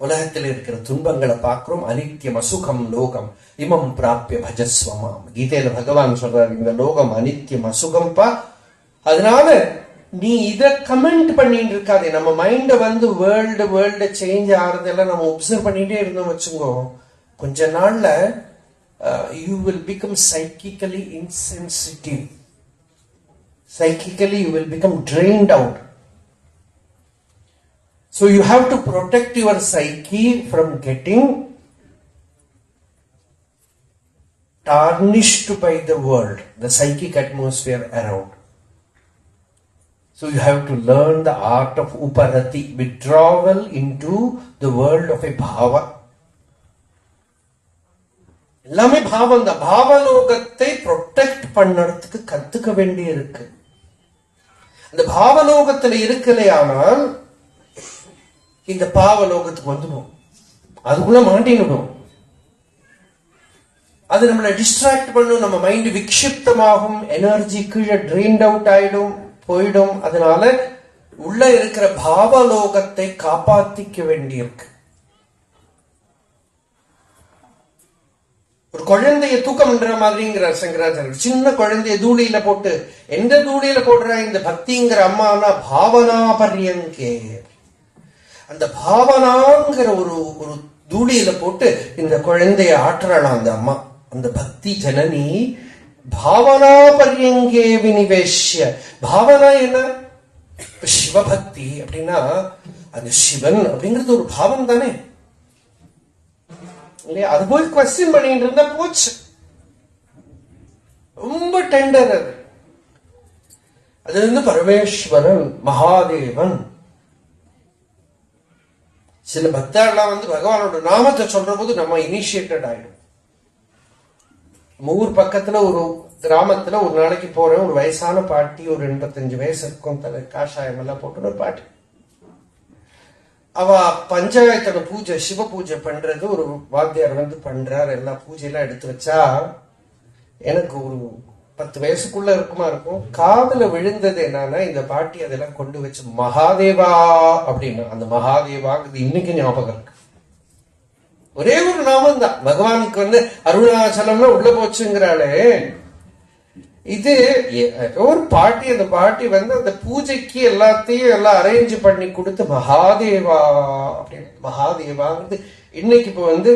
உலகத்தில் இருக்கிற துன்பங்களை பார்க்கிறோம். அனித்யம் அசுகம் லோகம் இமம் பிராப்பிய பஜஸ்வமாம். கீதையில பகவான் சொல்றாரு, இந்த லோகம் அனித்யம் அசுகம்பா. அதனால நீ இத கமெண்ட் பண்ணிட்டு இருக்காதே. நம்ம மைண்ட வேர்ல்டு சேஞ்ச் ஆறதெல்லாம் நம்ம ஒப்சர்வ் பண்ணிட்டே இருந்தோம் வச்சுங்கோ, கொஞ்ச நாள்ல you will become psychically insensitive. Psychically you will become drained out. So you have to protect your psyche from getting tarnished by the world, the psychic atmosphere around. So you have to learn the art of uparati, withdrawal into the world of a bhava. எல்லாமே பாவம் தான். பாவலோகத்தை protect பண்ணறதுக்கு கத்துக்க வேண்டி இருக்கு. அந்த பாவலோகத்துல இருக்கலையானால் இந்த பாவலோகத்துக்கு வந்துடும், அதுக்குள்ள மாட்டிடும். அது நம்மளை டிஸ்ட்ராக்ட் பண்ணும். நம்ம மைண்ட் விக்ஷிப்தமாகும், எனர்ஜி கீழே ட்ரெயின்ட் அவுட் ஆயிடும், போயிடும். அதனால உள்ள இருக்கிற பாவலோகத்தை காப்பாத்திக்க வேண்டியிருக்கு. ஒரு குழந்தைய தூக்கம் பண்ற மாதிரிங்கிறார் சங்கராச்சாரியர். சின்ன குழந்தைய தூளியில போட்டு, எந்த தூளியில போடுற இந்த பக்திங்கிற அம்மானா பாவனா பர்யங்கே, அந்த பாவனாங்கிற ஒரு ஒரு தூளியில போட்டு இந்த குழந்தைய ஆற்றலாம் அந்த அம்மா. அந்த பக்தி ஜனனி பாவனா பர்யங்கே வினிவேஷ்ய. பாவனா என்ன? சிவபக்தி அப்படின்னா அந்த சிவன் அப்படிங்கிறது ஒரு பாவம் தானே இல்லையா? அது போய் கொஸ்டின் பண்ணிட்டு இருந்தா போச்சு. ரொம்ப டெண்டர் அது. அது வந்து பரமேஸ்வரன், மகாதேவன். சில பக்தர்கள்லாம் வந்து பகவானோட நாமத்தை சொல்ற போது நம்ம இனிஷியேட்டட் ஆயிடும். ஊர் பக்கத்துல ஒரு கிராமத்துல ஒரு நாளைக்கு போறேன். ஒரு வயசான பாட்டி, ஒரு 85 வயசு இருக்கும், தலை காஷாயம் எல்லாம் போட்டு ஒரு பாட்டி. அவ பஞ்சாயத்தோட பூஜை, சிவ பூஜை பண்றது ஒரு வாத்தியார் வந்து பண்றாரு. எல்லா பூஜையெல்லாம் எடுத்து வச்சா, எனக்கு ஒரு 10 வயசுக்குள்ள இருக்கும். காதுல விழுந்தது என்னன்னா, இந்த பாட்டி அதெல்லாம் கொண்டு வச்சு மகாதேவா அப்படின்னு. அந்த மகாதேவாங்கிறது இன்னைக்கு ஞாபகம் இருக்கு. ஒரே ஒரு நாமம் தான். பகவானுக்கு வந்து அருணாச்சலம்னா உள்ள போச்சுங்கிறாளே, இது ஒரு பாட்டி. அந்த பாட்டி வந்து அந்த பூஜைக்கு எல்லாத்தையும் எல்லாம் அரேஞ்ச் பண்ணி கொடுத்து மகாதேவா அப்படின்னு. மகாதேவாங்கிறது இன்னைக்கு இப்ப வந்து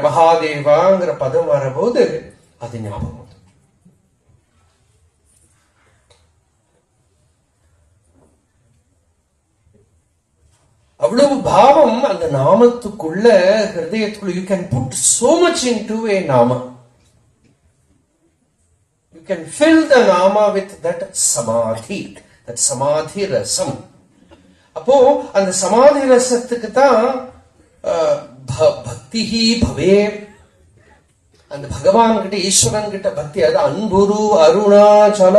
மகாதேவாங்கிற பதம் வரபோது அது ஞாபகம். அவ்வளவு பாவம் அந்த நாமத்துக்குள்ள, ஹிருதயத்துக்குள்ள. You can put so much into a nama. You can fill the nama with that samadhi, that samadhi rasam. அப்போ அந்த சமாதி ரசத்துக்கு தான் பக்திஹி பவே. அந்த பகவான் கிட்ட, ஈஸ்வரன் கிட்ட பக்தி. அது அன்புரு அருணாச்சல.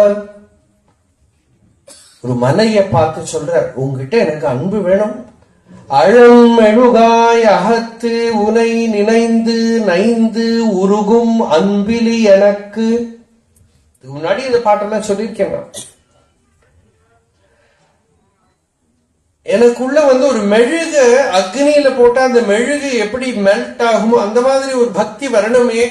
ஒரு மலைய பார்த்து சொல்ற, உங்ககிட்ட எனக்கு அன்பு வேணும். அழம் மெழுகாய் அகத்து உனை நினைந்து நைந்து உருகும் அன்பிலி எனக்கு. முன்னாடி இந்த பாட்டெல்லாம் சொல்லியிருக்கேன். எனக்குள்ள வந்து ஒரு மெழுக அக்னியில போட்டா அந்த மெழுகு எப்படி மெல்ட் ஆகுமோ அந்த மாதிரி ஒரு பக்தி வரணுமே.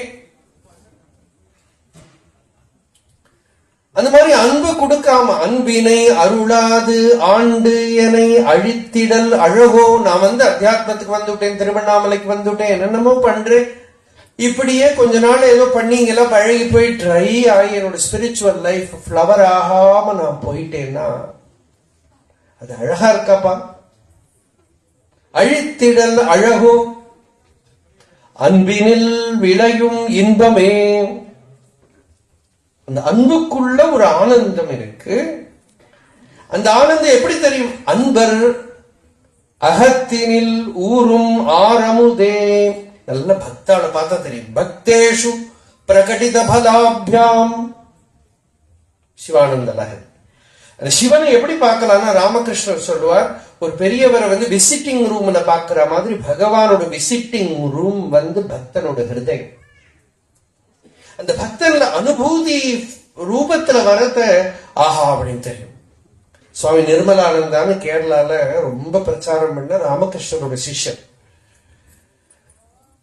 அந்த மாதிரி அன்பு கொடுக்காம, அன்பினை அருளாது ஆண்டு எனை அழித்திடல் அழகோ. நான் வந்து அத்தியாத்மத்துக்கு வந்துவிட்டேன், திருவண்ணாமலைக்கு வந்துவிட்டேன், என்னென்னமோ பண்றேன். இப்படியே கொஞ்ச நாள் ஏதோ பண்ணீங்களா, பழகி போய் ட்ரை ஆகி என்னோட ஸ்பிரிச்சுவல் லைஃப் ஃப்ளவர் ஆகாம நான் போயிட்டேன்னா அது அழகா இருக்காப்பா? அழித்திடல் அழகோ அன்பினில் விளையும் இன்பமே. அந்த அன்புக்குள்ள ஒரு ஆனந்தம் இருக்கு. அந்த ஆனந்தம் எப்படி தெரியும்? அன்பர் அகத்தினில் ஊரும் ஆரமுதே. நல்ல பக்தாளை பார்த்தா தெரியும். பக்தேஷு பிரகடித பலாபியாம். சிவானந்த லஹரி. அந்த சிவனை எப்படி பார்க்கலாம்னா, ராமகிருஷ்ணர் சொல்லுவார், ஒரு பெரியவரை வந்து விசிட்டிங் ரூம்ல பாக்குற மாதிரி பகவானோட விசிட்டிங் ரூம் வந்து பக்தனோட ஹிருதயம். அந்த பக்தனோட அனுபூதி ரூபத்துல வரத ஆஹா அப்படின்னு தெரியும். சுவாமி நிர்மலானந்தான்னு கேரளால ரொம்ப பிரச்சாரம் பண்ண ராமகிருஷ்ணரோட சிஷ்யர்.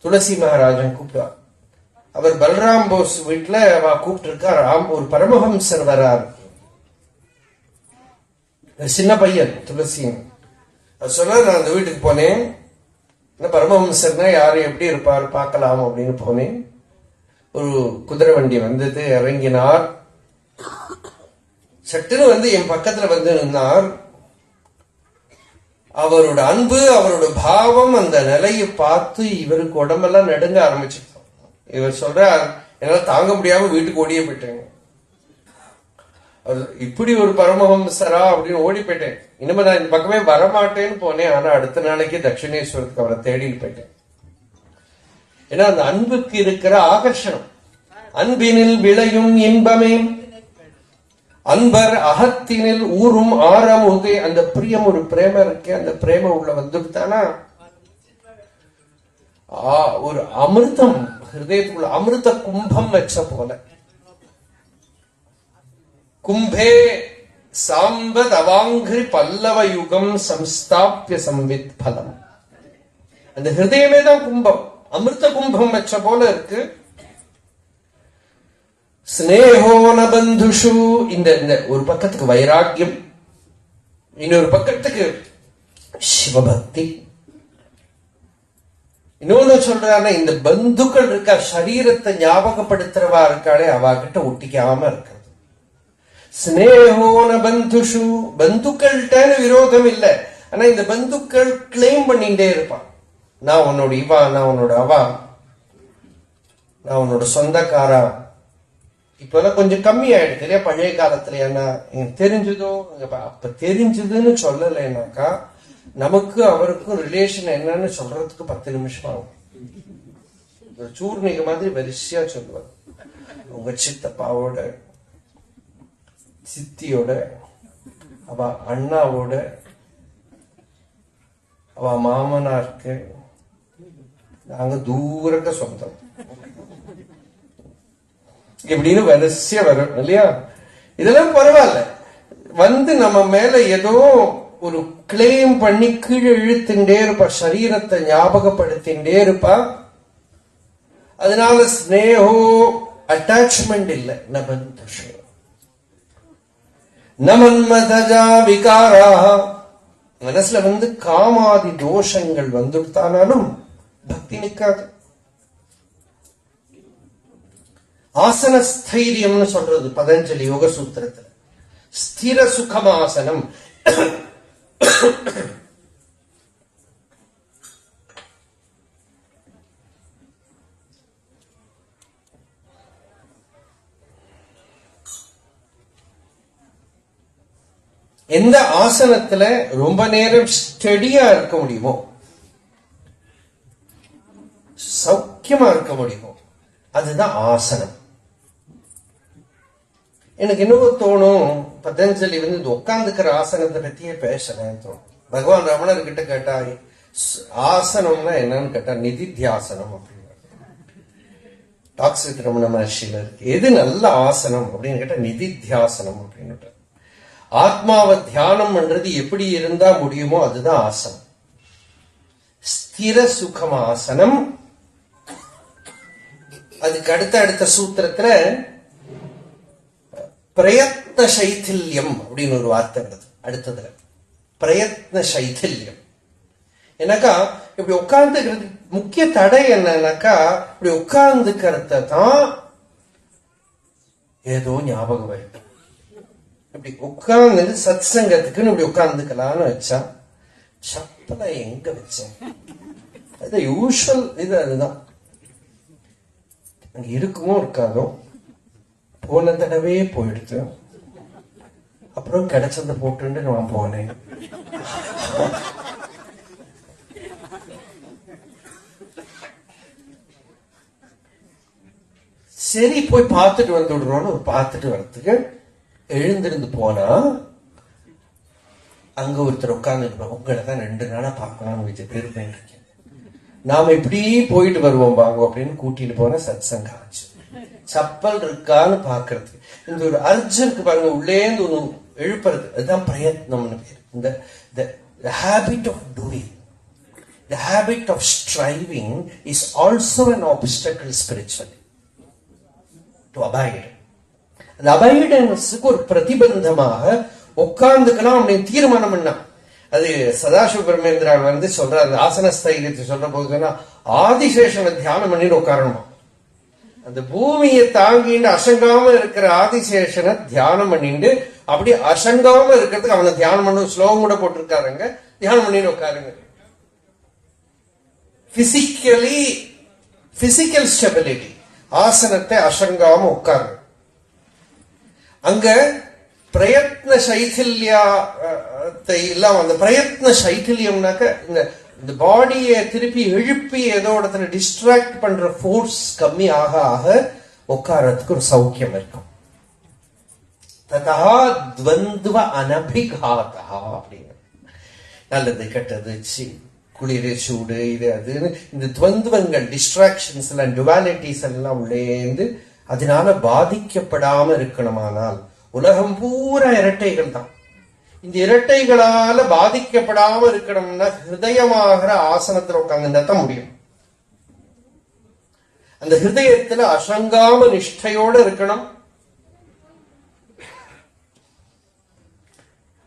துளசி மகாராஜன் கூப்பிட்டார். அவர் பல்ராம் போஸ் வீட்டுல கூப்பிட்டு இருக்கார். ஒரு பரமஹம்சர் வரார். சின்ன பையன் துளசி. அது சொன்னா, நான் அந்த வீட்டுக்கு போனேன். பரமஹம்சர்னா யாரு, எப்படி இருப்பார் பார்க்கலாம் அப்படின்னு போனேன். ஒரு குதிரை வண்டி வந்தது, இறங்கினார். சட்டுன்னு வந்து என் பக்கத்துல வந்து நின்னார். அவரோட அன்பு, அவரோட பாவம், அந்த நிலையை பார்த்து இவருக்கு உடம்பெல்லாம் நடுங்க ஆரம்பிச்சு. இவர் சொல்றார், என்னால தாங்க முடியாம வீட்டுக்கு ஓடியே போயிட்டேங்க. இப்படி ஒரு பரமஹம்சரா அப்படின்னு ஓடி போயிட்டேன். இனிமே நான் இந்த பக்கமே வரமாட்டேன்னு போனேன். ஆனா அடுத்த நாளைக்கு தட்சிணேஸ்வரத்துக்கு அவரை தேடின்னு போயிட்டேன். ஏன்னா அந்த அன்புக்கு இருக்கிற ஆகர்ஷணம். அன்பினில் விளையும் இன்பமே அன்பர் அகத்தினில் ஊரும் ஆரமுதே. அந்த பிரியம், ஒரு பிரேம இருக்கு. அந்த பிரேம உள்ள வந்துட்டானா ஒரு அமிர்தம், ஹிருதயத்துக்குள்ள அமிர்த கும்பம் வச்ச போல. கும்பே சாம்பத் அவாங்கிரி பல்லவ யுகம் சம்ஸ்தாபிய சம்வித் பலம். அந்த ஹிருதயமே தான் கும்பம், அமிர்த கும்பம் வச்ச போல இருக்கு. ஸ்நேகோன பந்துஷு. இந்த ஒரு பக்கத்துக்கு வைராக்கியம், இன்னொரு பக்கத்துக்கு சிவபக்தி. இன்னொன்னு சொல்றாங்க, இந்த பந்துக்கள் இருக்கா, சரீரத்தை ஞாபகப்படுத்துறவா இருக்காளே அவகிட்ட ஒட்டிக்காம இருக்கிறது. ஸ்நேகோன பந்துஷு, பந்துக்கள்கிட்ட விரோதம் இல்லை, ஆனா இந்த பந்துக்கள் கிளைம் பண்ணிட்டே இருப்பான். நான் உன்னோட இவா, நான் உன்னோட அவா, நான் உன்னோட சொந்தக்காரா. இப்பெல்லாம் கொஞ்சம் கம்மி ஆயிடுச்சு இல்லையா? பழைய காலத்துல என்ன தெரிஞ்சதோ, அப்ப தெரிஞ்சதுன்னு சொல்லலைன்னாக்கா நமக்கு அவருக்கும் ரிலேஷன் என்னன்னு சொல்றதுக்கு 10 நிமிஷம் ஆகும். சூர்ணிக மாதிரி வரிசையா சொல்லுவார். உங்க சித்தப்பாவோட, சித்தியோட, அவ அண்ணாவோட, அவ மாமனாருக்கு நாங்க தூரக்க சொந்தம் இப்படின்னு வரிசையா வரும் இல்லையா? இதெல்லாம் பரவாயில்ல. நம்ம மேல ஏதோ ஒரு கிளைம் பண்ணி கீழே இழுத்துட்டே இருப்பா, சரீரத்தை ஞாபகப்படுத்திட்டே இருப்பா. அதனால ஸ்நேகோ அட்டாச்மெண்ட் இல்லை. நமன்மதஜா விகாரா, மனசுல காமாதி தோஷங்கள் வந்துட்டானாலும் பக்தி நிற்காது. ஆசன ஸ்தைரியம்னு சொல்றது பதஞ்சலி யோக சூத்திரத்துல. ஸ்திர சுகமாசனம். எந்த ஆசனத்துல ரொம்ப நேரம் ஸ்டெடியா இருக்க முடியுமோ, சௌக்கியமா இருக்க முடியுமோ, அதுதான் ஆசனம். எனக்கு என்னவோ தோணும், பதஞ்சலி இந்த உட்கார்ந்துக்கிற ஆசனத்தை பத்தியே பேசலன்னு தோணும். பகவான் ரமணர் கிட்ட கேட்டா ஆசனம்னா என்னன்னு கேட்டா நிதித்தியாசனம் அப்படின்னு. டாக்ஸிக் ரமண மகர்ஷியில எது நல்ல ஆசனம் அப்படின்னு கேட்டா நிதித்தியாசனம் அப்படின்னு. ஆத்மாவை தியானம் பண்றது எப்படி இருந்தா முடியுமோ அதுதான் ஆசனம். ஸ்திர சுகம் ஆசனம். அதுக்கு அடுத்த சூத்திரத்துல பிரயத்ன சைத்தில்யம் அப்படின்னு ஒரு வார்த்தை வருது அடுத்ததுல. பிரயத்ன சைத்தில்யம் என்னக்கா, இப்படி உட்கார்ந்துக்கிறது முக்கிய தடை என்னன்னாக்கா, இப்படி உட்கார்ந்துக்கிறத தான் ஏதோ ஞாபகம் வருது. இப்படி உட்கார்ந்து சத் சங்கத்துக்குன்னு இப்படி உட்கார்ந்துக்கலான்னு வச்சா சப்பலை எங்க வச்சேன், அது யூஸ்வல் இது. அதுதான் அங்க இருக்குமோ இருக்காதோ, போன தடவே போயிடுச்சு. அப்புறம் கிடைச்சத போட்டு நான் போனேன். சரி போய் பார்த்துட்டு வந்துடுறோம்னு ஒரு பார்த்துட்டு வர்றதுக்கு எழுந்திருந்து போனா அங்க ஒருத்தர் உட்கார்ந்து, உங்களை தான் 2 நாளா பார்க்கணும்னு வச்சு திருப்பேன். நாம இப்படி போயிட்டு வருவோம் வாங்க அப்படின்னு கூட்டிட்டு போன சத் சங்கம் ஆச்சு. சப்பல் இருக்கான்னு பாக்குறது. இந்த ஒரு அர்ஜுனுக்கு பாருங்க, உள்ளேந்து ஒண்ணு எழுப்புறது, அதுதான் பிரயத்னம்னு பேர். இந்த habit of doing, the habit of striving is also an obstacle spiritually to abide. அந்த அபைடன்ஸுக்கு ஒரு பிரதிபந்தமாக உட்கார்ந்துக்கலாம் அப்படின்னு தீர்மானம் பண்ணா. அது சதாசிவ பிரமேந்திரா சொல்ற அந்த ஆசன ஸ்தைரியத்தை சொல்ற போது சொன்னா, ஆதிசேஷனை தியானம் பண்ணிட்டு உட்காரணும். அந்த பூமியை தாங்கிட்டு அசங்காம இருக்கிற ஆதிசேஷனை தியானம் பண்ணிட்டு அப்படி அசங்காம இருக்கிறதுக்கு அவனை தியானம் பண்ண ஸ்லோகம் கூட போட்டிருக்காருங்க. தியானம் பண்ணிட்டு உட்காருங்க. பிசிக்கல் ஸ்டெபிலிட்டி, ஆசனத்தை அசங்காம உட்காரு. அங்க பிரயத்ன சைத்தில்யத்தை இல்லாம, அந்த பிரயத்ன சைத்தில்யம்னாக்க இந்த பாடியை திருப்பி எழுப்பி ஏதோ இடத்துல டிஸ்ட்ராக்ட் பண்ற ஃபோர்ஸ் கம்மி ஆக ஆக உட்காரத்துக்கு ஒரு சௌக்கியம் இருக்கும். ததா துவந்துவ அனபிகாதா அப்படின்னு. நல்லது கெட்டது, குளிர் சூடு, இது அதுன்னு இந்த துவந்துவங்கள், டிஸ்ட்ராக்ஷன்ஸ் எல்லாம், டுவாலிட்டிஸ் எல்லாம் உள்ளேந்து அதனால பாதிக்கப்படாம இருக்கணுமானால், உலகம் பூரா இரட்டைகள் தான். இந்த இரட்டைகளால பாதிக்கப்படாம இருக்கணும்னா ஹிருதயமாகிற ஆசனத்துல உட்கார்ந்து தான் முடியும். அந்த ஹிருதயத்துல அசங்காம நிஷ்டையோட இருக்கணும்.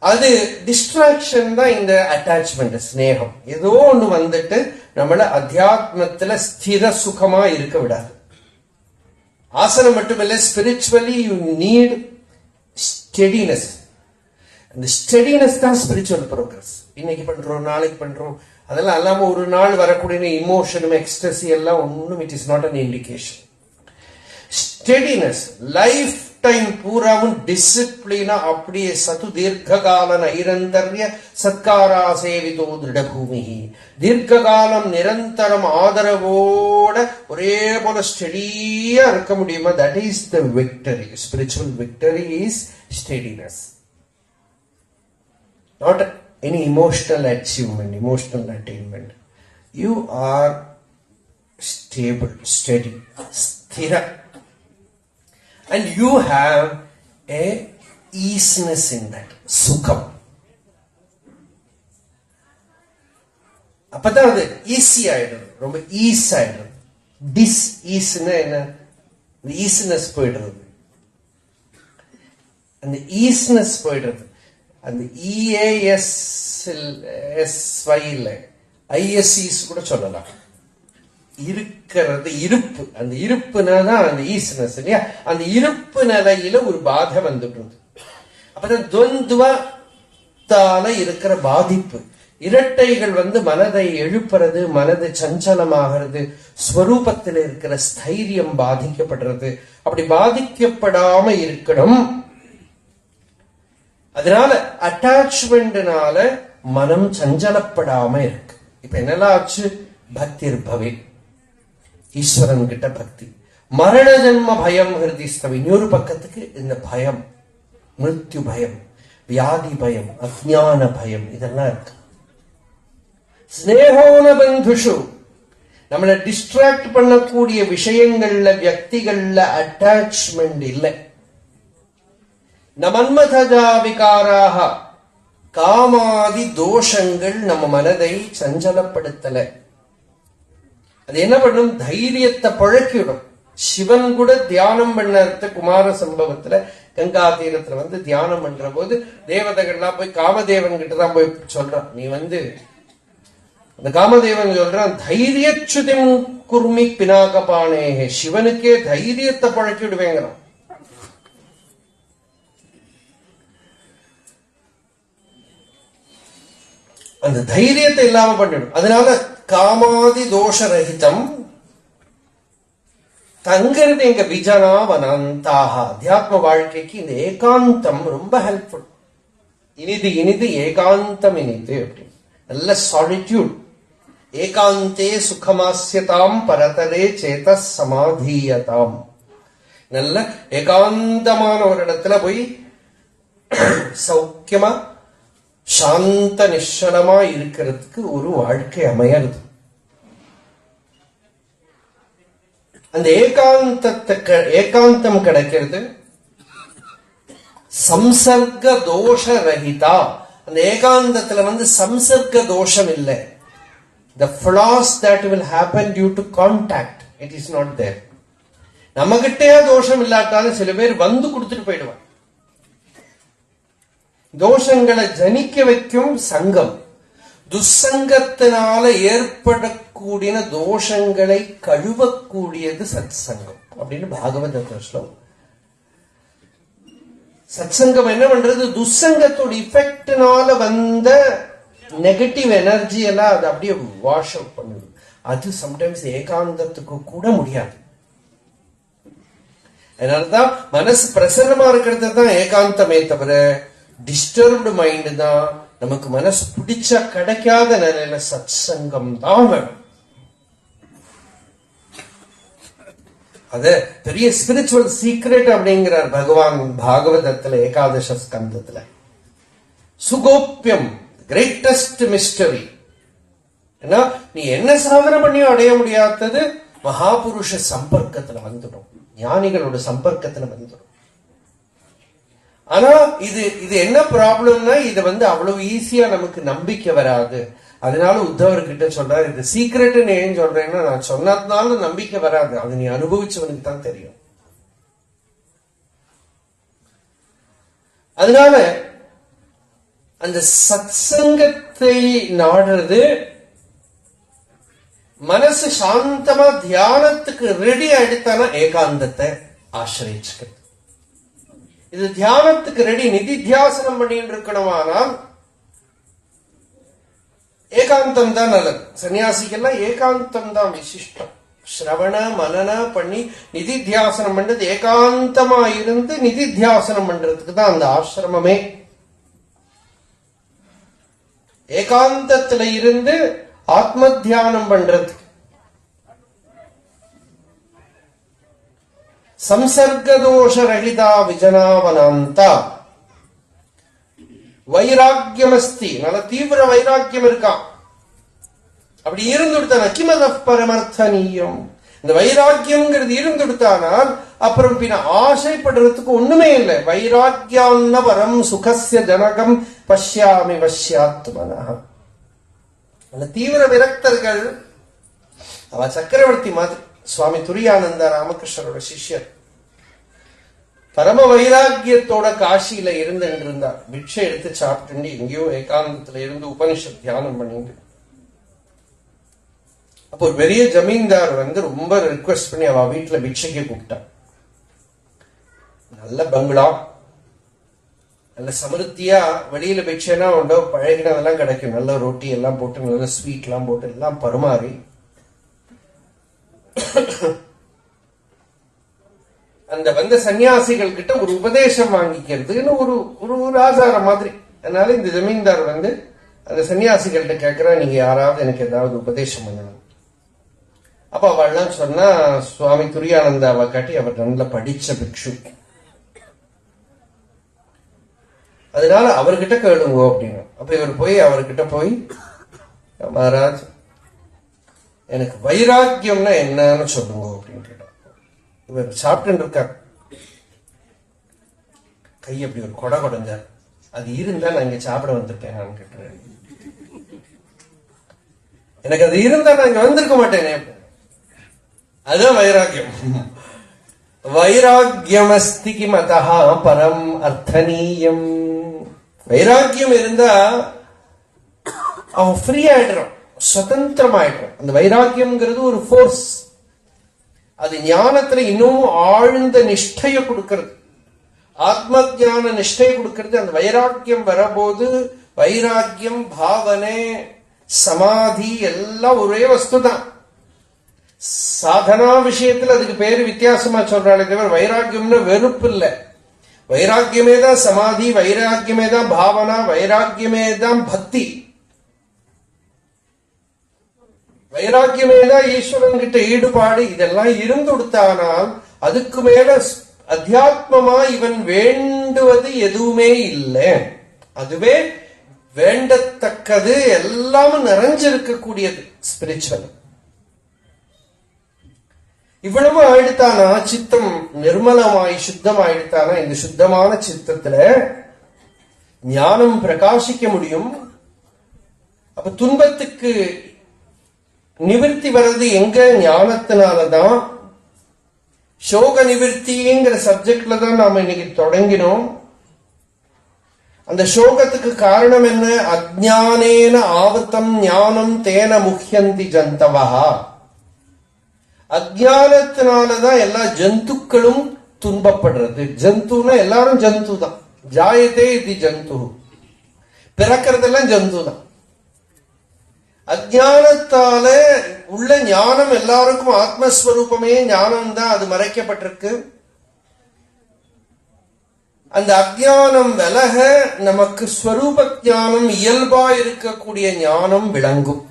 அது டிஸ்ட்ராக்ஷன் தான் இந்த அட்டாச்மெண்ட், ஸ்னேகம். ஏதோ ஒண்ணு வந்துட்டு நம்மள அத்தியாத்மத்துல ஸ்திர சுகமா இருக்க விடாது. ஆசனம் மட்டுமில்ல, ஸ்பிரிச்சுவலி யூ நீட் ஸ்டெடினஸ். அந்த ஸ்டெடினஸ் தான் ஸ்பிரிச்சுவல் ப்ரோக்ரஸ். இன்னைக்கு பண்றோம், நாளைக்கு பண்றோம், அதெல்லாம் இல்லாம ஒரு நாள் வரக்கூடிய இமோஷனும் எக்ஸ்டசி எல்லாம் ஒன்றும் it is not an indication. Steadiness life time பூராவும் டிசிப்ளினா அப்படியே சது தீர்க்கால நைரந்தர்ய சத்காரா சேவிதோ திருடபூமி. தீர்க்காலம் நிரந்தரம் ஆதரவோட ஒரே போல ஸ்டெடியா இருக்க முடியுமா? That is the victory. Spiritual victory is steadiness, not any emotional achievement, emotional attainment. You are stable, steady, sthira, and you have a easiness in that, sukham. அப்பதான் அது ஈஸி ஆயிடுது, ரொம்ப ஈஸ் ஆயிடுது. டிஸ் ஈஸ்னா என்ன? ஈஸினஸ் போயிடுறது, அந்த ஈஸ்னஸ் போயிடுறது. அந்த EASSYல ISEs கூட சொல்லலாம். இருக்கிறது இருப்பு, அந்த இருப்புனாதான் அந்த ஈஸ்னஸ் இல்லையா? அந்த இருப்பு நிலையில ஒரு பாதை வந்துடுறது. அப்பதான் துவந்தால இருக்கிற பாதிப்பு, இரட்டைகள் மனதை எழுப்புறது, மனது சஞ்சலமாகிறது, ஸ்வரூபத்தில் இருக்கிற ஸ்தைரியம் பாதிக்கப்படுறது. அப்படி பாதிக்கப்படாம இருக்கணும். அதனால அட்டாச்மெண்ட்னால மனம் சஞ்சலப்படாம இருக்கு. இப்ப என்னெல்லாம் ஆச்சு? பக்தி பவே, ஈஸ்வரன் கிட்ட பக்தி. மரண ஜன்ம பயம் ஹிருதிஸ்தவி. இன்னொரு பக்கத்துக்கு இந்த பயம், மிருத்யு பயம், வியாதி பயம், அஜ்ஞான பயம், இதெல்லாம் இருக்கு. ஸ்னேகோன பந்துஷு, நம்மளை டிஸ்ட்ராக்ட் பண்ணக்கூடிய விஷயங்கள்ல, வியக்திகள்ல அட்டாச்மெண்ட் இல்லை. நமன்மதஜா விகாராக, காமாதி தோஷங்கள் நம்ம மனதை சஞ்சலப்படுத்தல. அது என்ன பண்ணும்? தைரியத்தை பழக்கிடும். சிவன் கூட தியானம் பண்ண குமார சம்பவத்துல கங்கா தீரத்துல தியானம் பண்ற போது தேவதைகள்லாம் போய் காமதேவன் கிட்ட தான் போய் சொல்றான். நீ அந்த காமதேவன் சொல்றான், தைரியச்சுதிம் குர்மி பினாகபானேஹே, சிவனுக்கே தைரியத்தை பழக்கி விடுவேங்கிறான். அந்த தைரியத்தை இல்லாம பண்ணிடும். அதனால காமாதி தோஷ ரஹிதம் தங்கிறது எங்க விஜனா வனந்தாக. அத்தியாத்ம வாழ்க்கைக்கு இந்த ஏகாந்தம் ரொம்ப ஹெல்ப்ஃபுல். இனிது இனிது ஏகாந்தம் இனிது அப்படின்னு. நல்ல சாலிட்யூட். ஏகாந்தே சுகமாஸ்யதாம் பரதரே சேத சமாதீயதாம். நல்ல ஏகாந்தமான ஒரு இடத்துல போய் சௌக்கியமா சாந்த நிச்சலமா இருக்கிறதுக்கு ஒரு வாழ்க்கை அமையறது. அந்த ஏகாந்தம் கிடைக்கிறது. சம்சர்க தோஷ ரஹிதா. அந்த ஏகாந்தத்துல சம்சர்க தோஷம் இல்லை. The flaws that will happen due to contact, it is not there. நம்மகிட்டே தோஷம் இல்லாட்டாலும் சில பேர் கொடுத்துட்டு போயிடுவான். தோஷங்களை ஜனிக்க வைக்கும் சங்கம். துசங்கத்தினால ஏற்படக்கூடிய தோஷங்களை கழுவக்கூடியது சத் சங்கம் அப்படின்னு பாகவத ஸ்லோகம். சத் சங்கம் என்ன பண்றது? துசங்கத்தோட இஃபெக்ட்னால வந்த நெகட்டிவ் எனர்ஜி எல்லாம் அது அப்படியே வாஷ் அவுட் பண்ணுது. அது சம்டைம்ஸ் ஏகாந்தத்துக்கு கூட முடியாது. அதனாலதான் மனசு பிரசன்னமா இருக்கிறது தான் ஏகாந்தமே தவிர, டிஸ்டர்ப்டு மைண்ட் தான் நமக்கு மனசு பிடிச்சா கிடைக்காத நிலையில சத் சங்கம் தான் வேணும். அது பெரிய ஸ்பிரிச்சுவல் சீக்ரெட் அப்படிங்கிறார் பகவான் பாகவதத்துல ஏகாதச ஸ்கந்தத்துல. சுகோப்பியம், கிரேட்டஸ்ட் மிஸ்டரி. ஏன்னா நீ என்ன சாதனை பண்ணியும் அடைய முடியாதது மகாபுருஷ சம்பர்க்கத்துல வந்துடும், ஞானிகளோட சம்பர்க்கத்துல வந்துடும். ஆனா இது என்ன ப்ராப்ளம்னா, இது அவ்வளவு ஈஸியா நமக்கு நம்பிக்கை வராது. அதனால உத்தவர்கிட்ட சொல்றாரு, இது சீக்ரெட்னு ஏன் சொல்றேன்னா, நான் சொன்னதுனால நம்பிக்கை வராது, அது நீ அனுபவிச்சவனுக்கு தான் தெரியும். அதனால அந்த சத்சங்கத்தை நாடுறது மனசு சாந்தமா தியானத்துக்கு ரெடி ஆயிடுத்தானா ஏகாந்தத்தை ஆசிரிச்சுக்கிறது. இது தியானத்துக்கு ரெடி, நிதித்தியாசனம் பண்ணிட்டு இருக்கணுமானால் ஏகாந்தம் தான் நல்லது. சன்னியாசிக்கெல்லாம் ஏகாந்தம் தான் விசிஷ்டம். ஸ்ரவண மனன பண்ணி நிதித்தியாசனம் பண்றது, ஏகாந்தமா இருந்து நிதித்தியாசனம் பண்றதுக்கு தான் அந்த ஆசிரமமே. ஏகாந்தத்துல இருந்து ஆத்ம தியானம் பண்றது, சம்சர்கதோஷ ரஹிதா விஜனாவனாந்தா வைராக்கியமஸ்தி, நல்ல தீவிர வைராக்கியம் இருக்கான். அப்படி இருந்துடுத்தான கிமத பரமர்த்தனீயம், இந்த வைராக்கியம்ங்கிறது இருந்துடுத்தானால் அப்புறம் பின்ன ஆசைப்படுறதுக்கு ஒண்ணுமே இல்லை. வைராக்கியான்ன பரம் சுகஸ்ய ஜனகம் பஷ்யாமி வஷ்யாத்மனா. அந்த தீவிர விரக்தர்கள் அவ சக்கரவர்த்தி மாதிரி. சுவாமி துரியானந்த ராமகிருஷ்ணரோட சிஷ்யர் பரம வைராக்கியத்தோட காசியில இருந்தார். பிட்சை எடுத்து சாப்பிட்டு எங்கேயோ ஏகாந்தத்துல இருந்து உபனிஷத் தியானம் பண்ணிட்டு, அப்போ ஒரு பெரிய ஜமீன்தார் ரொம்ப ரிக்வெஸ்ட் பண்ணி அவ வீட்டுல பிட்சைக்கு கூப்பிட்டான். நல்ல பங்களா, நல்ல சமிருத்தியா, வெளியில பிட்சைனா உண்டோ பழகினதெல்லாம் கிடைக்கும். நல்ல ரொட்டி எல்லாம் போட்டு, நல்ல ஸ்வீட் எல்லாம் போட்டு எல்லாம் பருமாறி அந்த சன்னியாசிகள் கிட்ட ஒரு உபதேசம் வாங்கிக்கிறதுன்னு ஒரு ஆசாரம் மாதிரி. அதனால இந்த ஜமீன்தார் அந்த சன்னியாசிகள்கிட்ட கேட்கிறா, நீங்க யாராவது எனக்கு ஏதாவது உபதேசம் பண்ணணும். அப்ப அவள்லாம் சொன்னா, சுவாமி துரியானந்தாவை காட்டி அவர் நல்ல படிச்ச பிக்ஷு, அதனால அவர்கிட்ட கேளுங்க அப்படின்னு. அப்ப இவர் அவர்கிட்ட போய் மகாராஜ் எனக்கு வைராக்கியம்னா என்னன்னு சொல்லுங்க அப்படின்னு கேட்டார். இவர் சாப்பிட்டு இருக்கார், கை அப்படி ஒரு கொடை கொடைஞ்சார். அது இருந்தா நான் இங்க சாப்பிட வந்திருக்கேன் நான் கேட்டேன். எனக்கு அது இருந்தா நான் இங்க வந்திருக்க மாட்டேனே. அதுதான் வைராக்கியம். வைராக்கியமஸ்தி கிமதா பரம் அர்த்தனீயம். வைராக்கியம் இருந்தா அவன் ஃப்ரீ ஆயிடுறான், சுதந்திரமாயிடுறான். அந்த வைராக்கியம்ங்கிறது ஒரு ஃபோர்ஸ். அது ஞானத்துல இன்னும் ஆழ்ந்த நிஷ்டைய கொடுக்கிறது, ஆத்ம ஞான நிஷ்டைய கொடுக்கிறது. அந்த வைராக்கியம் வரபோது வைராக்கியம், பாவனை, சமாதி எல்லாம் ஒரே வஸ்து தான். சாதனா விஷயத்துல அதுக்கு பேரு வித்தியாசமா சொல்றாங்க தவிர வைராக்கியம்னு வெறுப்பு இல்ல. வைராக்கியமே தான் சமாதி, வைராக்கியமே தான் பாவனா, வைராக்கியமே தான் பக்தி, வைராக்கியமே தான் ஈஸ்வரன் கிட்ட ஈடுபாடு. இதெல்லாம் இருந்து கொடுத்தானால் அதுக்கு மேல அத்தியாத்மமா இவன் வேண்டுவது எதுவுமே இல்லை. அதுவே வேண்டத்தக்கது, எல்லாமும் நிறைஞ்சிருக்கக்கூடியது ஸ்பிரிச்சுவல். இவ்வளவு ஆயிடுத்தானா சித்தம் நிர்மலமாய் சுத்தம் ஆயிடுத்தானா இந்த சுத்தமான சித்தத்துல ஞானம் பிரகாசிக்க முடியும். அப்ப துன்பத்துக்கு நிவர்த்தி வர்றது எங்க? ஞானத்தினாலதான். சோக நிவர்த்திங்கிற சப்ஜெக்ட்ல தான் நாம இன்னைக்கு தொடங்கினோம். அந்த சோகத்துக்கு காரணம் என்ன? அஜ்ஞானேன ஆவர்த்தம் ஞானம் தேன முஹ்யந்தி ஜந்தவா. அஜ்ஞானத்தினாலதான் எல்லா ஜந்துக்களும் துன்பப்படுறது. ஜந்துனா எல்லாரும் ஜந்து தான். ஜாயதே இது ஜந்து, பிறக்கிறதெல்லாம் ஜந்து தான். அஜ்ஞானத்தால உள்ள ஞானம் எல்லாருக்கும் ஆத்மஸ்வரூபமே ஞானம் தான், அது மறைக்கப்பட்டிருக்கு. அந்த அஜ்ஞானம் விலக நமக்கு ஸ்வரூப ஞானம், இயல்பா இருக்கக்கூடிய ஞானம் விளங்கும்.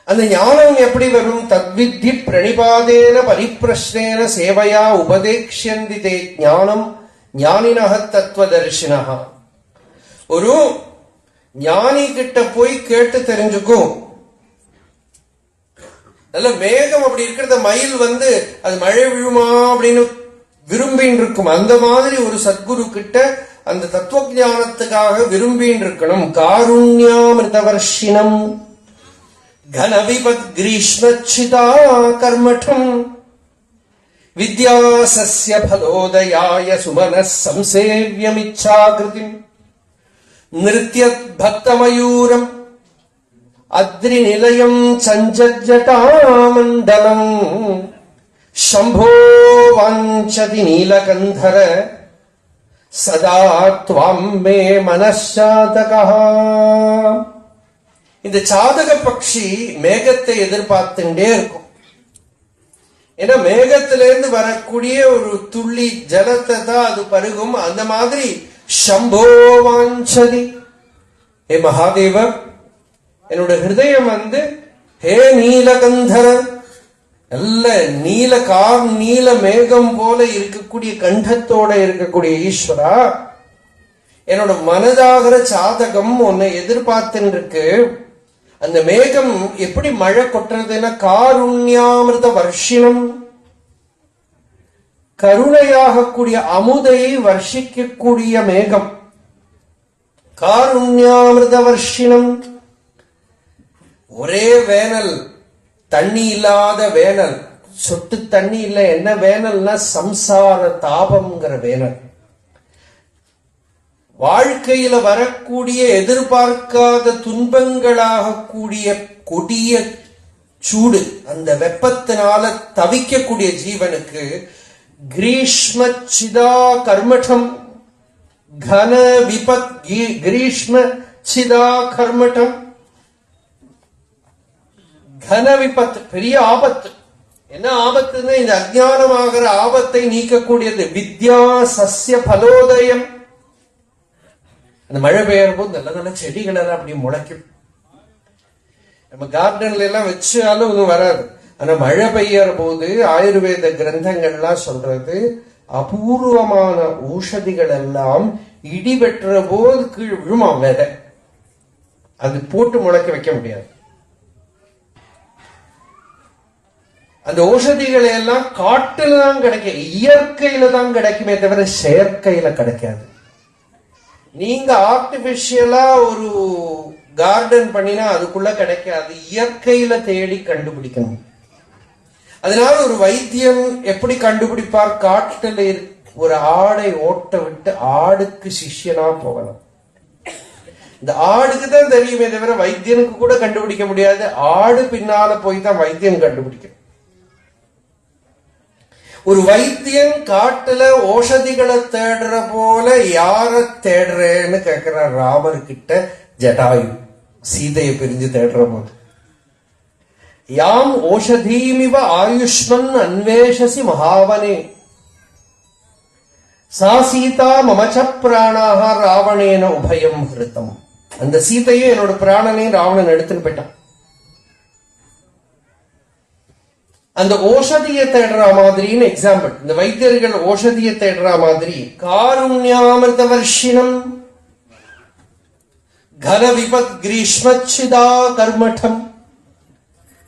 அந்த ஞானம் எப்படி வரும்? தத்வித்தி பிரணிபாதேன பரிப்பிரஷ்னேன சேவையா உபதேக்ஷந்தி தே ஞானம் ஞானினஹ தத்துவதர்ஷினஹ. ஒரு ஞானி கிட்ட போய் கேட்டு தெரிஞ்சுக்கும். நல்ல மேகம் அப்படி இருக்கிறத மயில் அது மழை விழுமா அப்படின்னு விரும்பின்னு இருக்கும். அந்த மாதிரி ஒரு சத்குரு கிட்ட அந்த தத்துவ ஞானத்துக்காக விரும்பின்னு இருக்கணும். காருண்யாமிருதவர்ஷினம் கனவிபத் கிரீஷ்மச்சிதா கர்மடம். வித்யாசஸ்ய பலோதயாய சுமனः சம்சேவ்யமிச்சாகிருதிம் நிருத்யத் பக்தமயூரம் அத்ரி நிலையம் சஞ்சஜட்டாமண்டலம் சம்போ வாஞ்சதி நீலகந்தர சதா த்வாம் மே மனசாதகா. இந்த சாதக பட்சி மேகத்தை எதிர்பார்த்துட்டே இருக்கும். ஏன்னா மேகத்திலிருந்து வரக்கூடிய ஒரு துள்ளி ஜலத்தை தான் அது பருகும். அந்த மாதிரி சம்போ வாஞ்சதி, ஹே மகாதேவ, என்னோட ஹிருதயம் ஹே நீலகந்தர, நல்ல நீல மேகம் போல இருக்கக்கூடிய கண்டத்தோட இருக்கக்கூடிய ஈஸ்வரா, என்னோட மனதாகிற சாதகம் உன்னை எதிர்பார்த்துன்னு இருக்கு. அந்த மேகம் எப்படி மழை கொட்டுறதுன்னா காருண்யாமிருத வர்ஷினம், கருணையாக கூடிய அமுதை வர்ஷிக்கக்கூடிய மேகம். காருண்யாமிருத வர்ஷினம். ஒரே வேனல், தண்ணி இல்லாத வேனல், சொட்டு தண்ணி இல்ல. என்ன வேனல்னா சம்சார தாபம்ங்கிற வேனல். வாழ்க்கையில வரக்கூடிய எதிர்பார்க்காத துன்பங்களாக கூடிய கொடிய சூடு, அந்த வெப்பத்தினால தவிக்கக்கூடிய ஜீவனுக்கு கிரீஷ்ம சிதா கர்மடம் கன விபத், கிரீஷ்ம சிதா கர்மடம் கன விபத்து, பெரிய ஆபத்து. என்ன ஆபத்துன்னா இந்த அஜ்ஞானமாகிற ஆபத்தை நீக்கக்கூடியது வித்யா சஸ்ய பலோதயம். அந்த மழை பெய்யற போது நல்ல நல்ல செடிகள் எல்லாம் அப்படி முளைக்கும். நம்ம கார்டன்ல எல்லாம் வச்சாலும் ஒன்றும் வராது. ஆனா மழை பெய்யற போது ஆயுர்வேத கிரந்தங்கள்லாம் சொல்றது அபூர்வமான ஊஷதிகள் எல்லாம் இடி வெட்டுற போது கீழ் விழுமா விதை. அது போட்டு முளைக்க வைக்க முடியாது. அந்த ஓஷதிகளை எல்லாம் காட்டுல தான் கிடைக்கும், இயற்கையில தான் கிடைக்குமே தவிர செயற்கையில கிடைக்காது. நீங்க ஆர்டிபிஷியலா ஒரு கார்டன் பண்ணினா அதுக்குள்ள கிடைக்காது, இயற்கையில தேடி கண்டுபிடிக்கணும். அதனால ஒரு வைத்தியன் எப்படி கண்டுபிடிப்பார்? காட்டுல ஒரு ஆடை ஓட்ட விட்டு ஆடுக்கு சிஷ்யனா போகணும். இந்த ஆடுக்கு தான் தெரியுமே தவிர வைத்தியனுக்கு கூட கண்டுபிடிக்க முடியாது. ஆடு பின்னால போய் தான் வைத்தியன் கண்டுபிடிக்கணும். ஒரு வைத்தியன் காட்டுல ஓஷதிகளை தேடுற போல யார தேடுறேன்னு கேட்கிறார் ராமர் கிட்ட ஜடாயு, சீதையை பிரிஞ்சு தேடுற போது. யாம் ஓஷதீமிவ ஆயுஷ்மன் அன்வேஷசி மகாவனே சா சீதா மமச்ச பிராணாக ராவணேன உபயம் ஹிருத்தம். அந்த சீதையும் என்னோட பிராணனையும் ராவணன் எடுத்துன்னு போயிட்டான். அந்த ஓஷதியை தேடுற மாதிரின்னு எக்ஸாம்பிள். இந்த வைத்தியர்கள் ஓஷதியை தேடுற மாதிரி காருண்யாமிருத வர்ஷினம் கன விபத் கிரீஷ்மச்சிதா கர்மடம்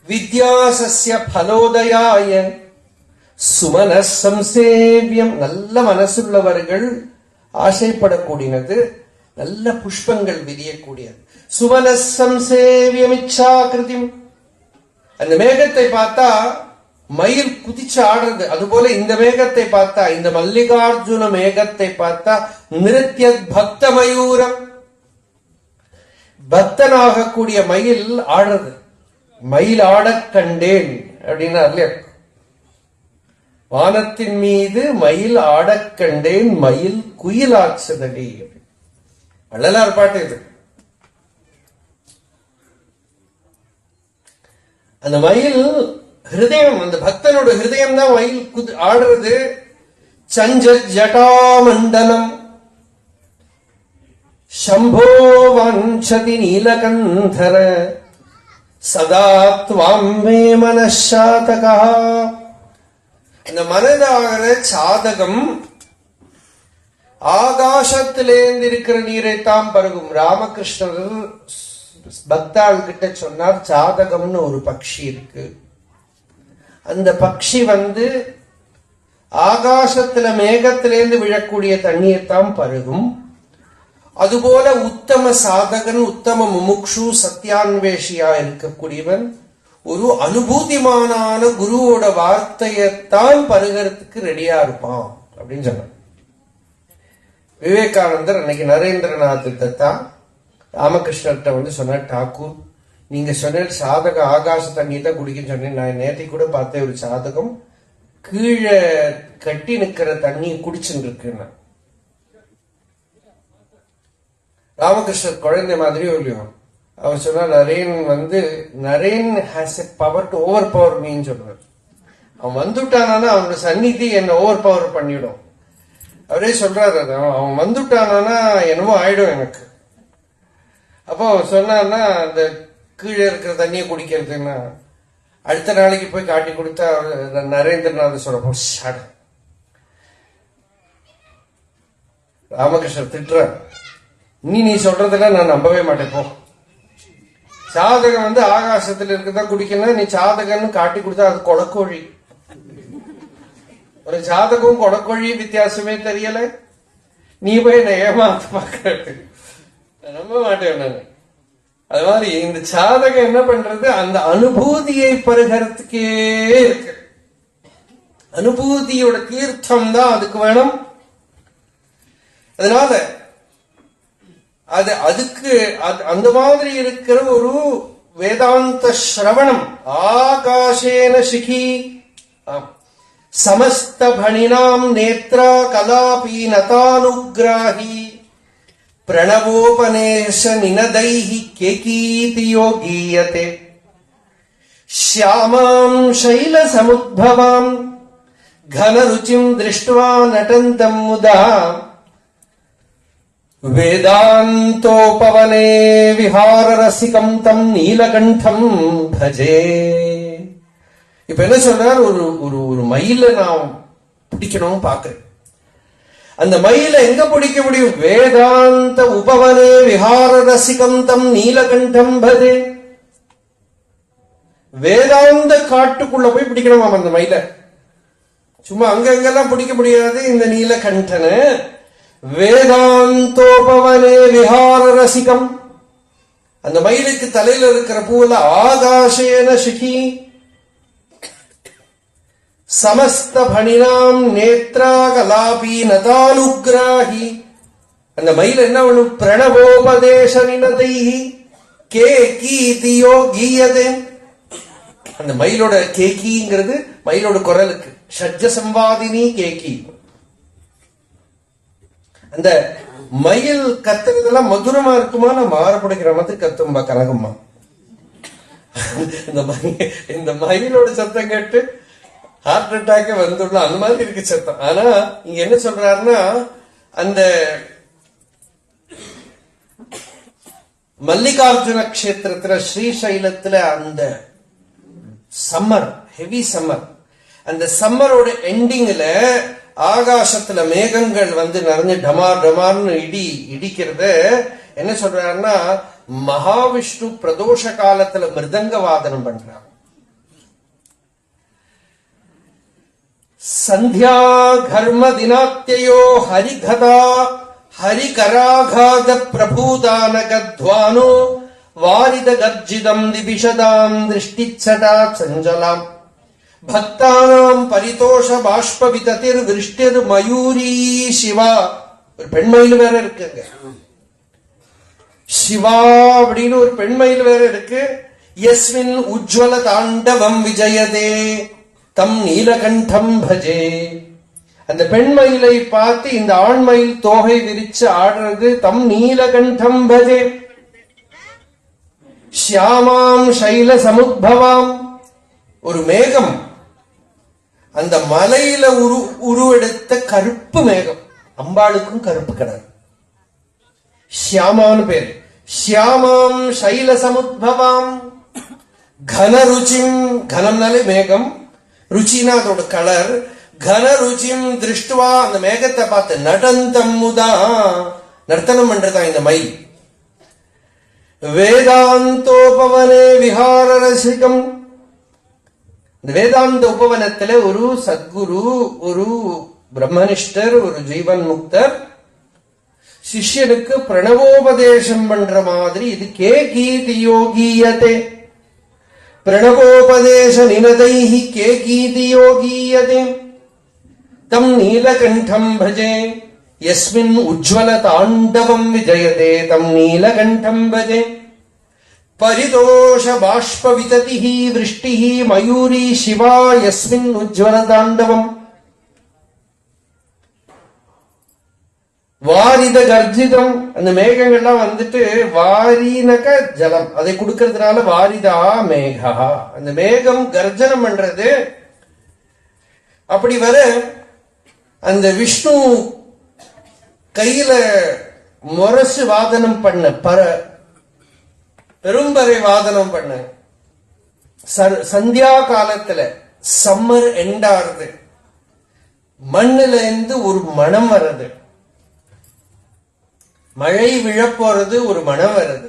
வித்யாசஸ்ய பலோதயாய சுமனஸ் சம்சேவியம். நல்ல மனசுள்ளவர்கள் ஆசைப்படக்கூடியது, நல்ல புஷ்பங்கள் விரியக்கூடியது. சுமனஸ் சம்சேவியம் இச்சாகிருதிம். அந்த மேகத்தை பார்த்தா மயில் குதிச்சு ஆடுறது, அதுபோல இந்த மேகத்தை பார்த்தா, இந்த மல்லிகார்ஜுன மேகத்தை பார்த்தா நிருத்யத் பக்த மயூரம், பக்தனாக கூடிய மயில் ஆடுறது. மயில் ஆடக் கண்டேன் அப்படின்னா இல்லையா, வானத்தின் மீது மயில் ஆடக் கண்டேன் மயில் குயிலாச்சதடி. வள்ளலார் பாட்டு இது. அந்த மயில் ஹிருதயம், அந்த பக்தனோட ஹிருதயம் தான் மயில் ஆடுறது. சஞ்சஜட்டாமண்டலம் சம்போ வாஞ்சதி நீலகந்தர சதா த்வாம் மே மனசாதகா. இந்த மனதாகிற சாதகம் ஆகாசத்திலேந்து இருக்கிற நீரை தான் பருகும். ராமகிருஷ்ணர் பக்தாள் கிட்ட சொன்னார், சாதகம்னு ஒரு பக்ஷி இருக்கு. அந்த பக்ஷி ஆகாசத்துல மேகத்திலேந்து விழக்கூடிய தண்ணீர்தான் பருகும். அதுபோல உத்தம சாதகன், உத்தம முமுக்ஷு, சத்தியான்வேஷியா இருக்கக்கூடியவன் ஒரு அனுபூதிமானான குருவோட வார்த்தையத்தான் பருகிறதுக்கு ரெடியா இருப்பான் அப்படின்னு சொன்னார். விவேகானந்தர் அன்னைக்கு நரேந்திரநாத் தத்தா ராமகிருஷ்ணர்கிட்ட வந்து சொன்னார், டாக்கூர் நீங்க சொன்ன சாதக ஆகாச தண்ணி தான் குடிக்கன்னு சொன்னேன். நான் நேற்று கூட பார்த்தேன், ஒரு சாதகம் கீழே கட்டி நிக்கிற தண்ணியை குடிச்சுட்டு இருக்குன்னா. ராமகிருஷ்ணர் குழந்தை மாதிரி இல்லையோ, அவர் சொன்னார், Naren has a power to overpower மீன்னு சொல்றார். அவன் வந்துட்டானா அவனோட சந்நிதி என்ன ஓவர் பவர் பண்ணிடும். அவரே சொல்றாரு, அவன் வந்துட்டானா என்னவோ ஆயிடும் எனக்கு. அப்போ அவன் சொன்னான்னா அந்த கீழே இருக்கிற தண்ணியை குடிக்கிறதுன்னா அடுத்த நாளைக்கு போய் காட்டி கொடுத்தா நரேந்திரநாத் சொல்றப்போ ஷட். ராமகிருஷ்ணர் திட்டுறார், நீ சொல்றதெல்லாம் நான் நம்பவே மாட்டேன் போ. சாதகம் வந்து ஆகாசத்துல இருக்குதான் குடிக்கணும், நீ சாதகன்னு காட்டி கொடுத்தா அது கொடக்கோழி. ஒரு ஜாதகம் கொடக்கோழி வித்தியாசமே தெரியல, நீ போய் என்ன ஏமாத்து பாக்க நம்ப மாட்டேன் நான். அது மாதிரி இந்த சாதகம் என்ன பண்றது, அந்த அனுபூதியை பருகிறதுக்கே இருக்கு. அனுபூதியோட தீர்த்தம் தான் அதுக்கு வேணும். அதனால அதுக்கு அந்த மாதிரி இருக்கிற ஒரு வேதாந்த ஸ்ரவணம். ஆகாஷேன சிகி சமஸ்த பணினாம் நேத்ரா கலாபி நதானுக்ராஹி பிரணவோபநேஷ நினதைஹி கேகீதியோ கீயதே ஷ்யாமாம் சைல சமுத்பவாம் கனருச்சிம் திருஷ்ட்வா நடந்தம் முதா வேதாந்தோபவனே விஹார ரசிகம் தம் நீலகண்டம் பஜே. இப்ப என்ன சொல்றார், ஒரு மயில நான் பிடிக்கணும் பாக்குறேன். அந்த மயில எங்க பிடிக்க முடியும்? வேதாந்த உபவனே விஹார ரசிகம் தம் நீலகண்டம் பஜே. வேதாந்த காட்டுக்குள்ள போய் பிடிக்கணுமா அந்த மயில. சும்மா அங்கெல்லாம் பிடிக்க முடியாது இந்த நீலகண்டன. வேதாந்தோபவனே விஹார ரசிகம். அந்த மயிலுக்கு தலையில இருக்கிற பூல ஆகாஷேன சிகி சமஸ்த பணினாம் நேத்ரா கலாபி நதானுக்ராஹி. அந்த மயில் என்ன பண்ணும்? பிரணவோபதேச நினதைஹி கேகீதியோ கீயதே. அந்த மயிலோட கேகிங்கிறது மயிலோட குரலுக்கு ஷட்ஜ சம்வாதினி கேகி. அந்த மயில் கத்துறதெல்லாம் மதுரமா இருக்குமா? நான் மாறப்படுகிற மாதிரி கத்தும்பா கனகம்மா. இந்த மயிலோட சத்தம் கேட்டு ஹார்ட் அட்டாக் வந்துள்ள அந்த மாதிரி இருக்கு சத்தம். ஆனா இங்க என்ன சொல்றாருன்னா, அந்த மல்லிகார்ஜுன கஷேத்திரத்துல ஸ்ரீசைலத்துல அந்த சம்மர், ஹெவி சம்மர், அந்த சம்மரோட எண்டிங்ல ஆகாசத்துல மேகங்கள் வந்து நிறைஞ்சு டமார் டமார்னு இடிக்கிறத என்ன சொல்றாருன்னா, மகாவிஷ்ணு பிரதோஷ காலத்துல மிருதங்க வாதனம் பண்றாங்க. சந்தியா கர்ம தினாத்யயோ ஹரிகதா ஹரிகராகாத பிரபூதானகத்வானோ வாரித கர்ஜிதம் திபிஷதாம் திருஷ்டிச்சடா சஞ்சலாம் பக்தானாம் பரிதோஷ பாஷ்ப விததிர் விருஷ்டிர் மயூரி சிவா. ஒரு பெண்மயில் வேற இருக்குங்க, சிவா அப்படின்னு ஒரு பெண்மயில் வேற இருக்கு. யஸ்மின் உஜ்வல தாண்டவம் விஜயதே தம் நீலகண்டம் பஜே. அந்த பெண்மயிலை பார்த்து இந்த ஆண்மயில் தோகை விரிச்சு ஆடுறது தம் நீலகண்டம் பஜே. ஷியாமாம் சைல சமுத்பவாம். ஒரு மேகம் அந்த மலையில உருவெடுத்த கருப்பு மேகம். அம்பாளுக்கும் கருப்பு கிடையாது, ஷியாமான்னு பேரு. ஷியாமாம் சைல சமுத்பவாம் கனருச்சிம். கனம்னாலே மேகம், ருச்சினா அதோட கலர். கனருச்சிம் திருஷ்டுவா. அந்த மேகத்தை பார்த்து நடந்தம் முதா, நர்த்தனம் பண்றதா இந்த மயில். வேதாந்தோபவனே விஹார ரசிகம். இந்த வேதாந்த உபவனத்துல ஒரு சத்குரு, ஒரு பிரம்மனிஷ்டர், ஒரு ஜீவன் முக்தர் சிஷ்யனுக்கு பிரணவோபதேசம் பண்ற மாதிரி இது கே கீதி யோகியதே. பிரணவோபதேச நினதைः கே கீதியோ கீயதே தம் நீலகண்டம் பஜே யஸ்மின் உஜ்வல தாண்டவம் விஜயதே தம் நீலகண்டம் பஜே பரிதோஷ பாஷ்ப விததிः விருஷ்டிः மயூரி சிவா யஸ்மின் உஜ்வல தாண்டவம் வாரித கர்ஜிதம். அந்த மேகங்கள்லாம் வந்துட்டு வாரினக ஜலம், அதை கொடுக்கறதுனால வாரிதா மேகா, அந்த மேகம் கர்ஜனம் பண்றது. அப்படி வர அந்த விஷ்ணு கையில முரசு வாதனம் பண்ண பெரும்பறை வாதனம் பண்ண சந்தியா காலத்துல சம்மர் எண்டாருது, மண்ணுல இருந்து ஒரு மனம் வர்றது, மழை விழப்போறது, ஒரு மனம் வருது,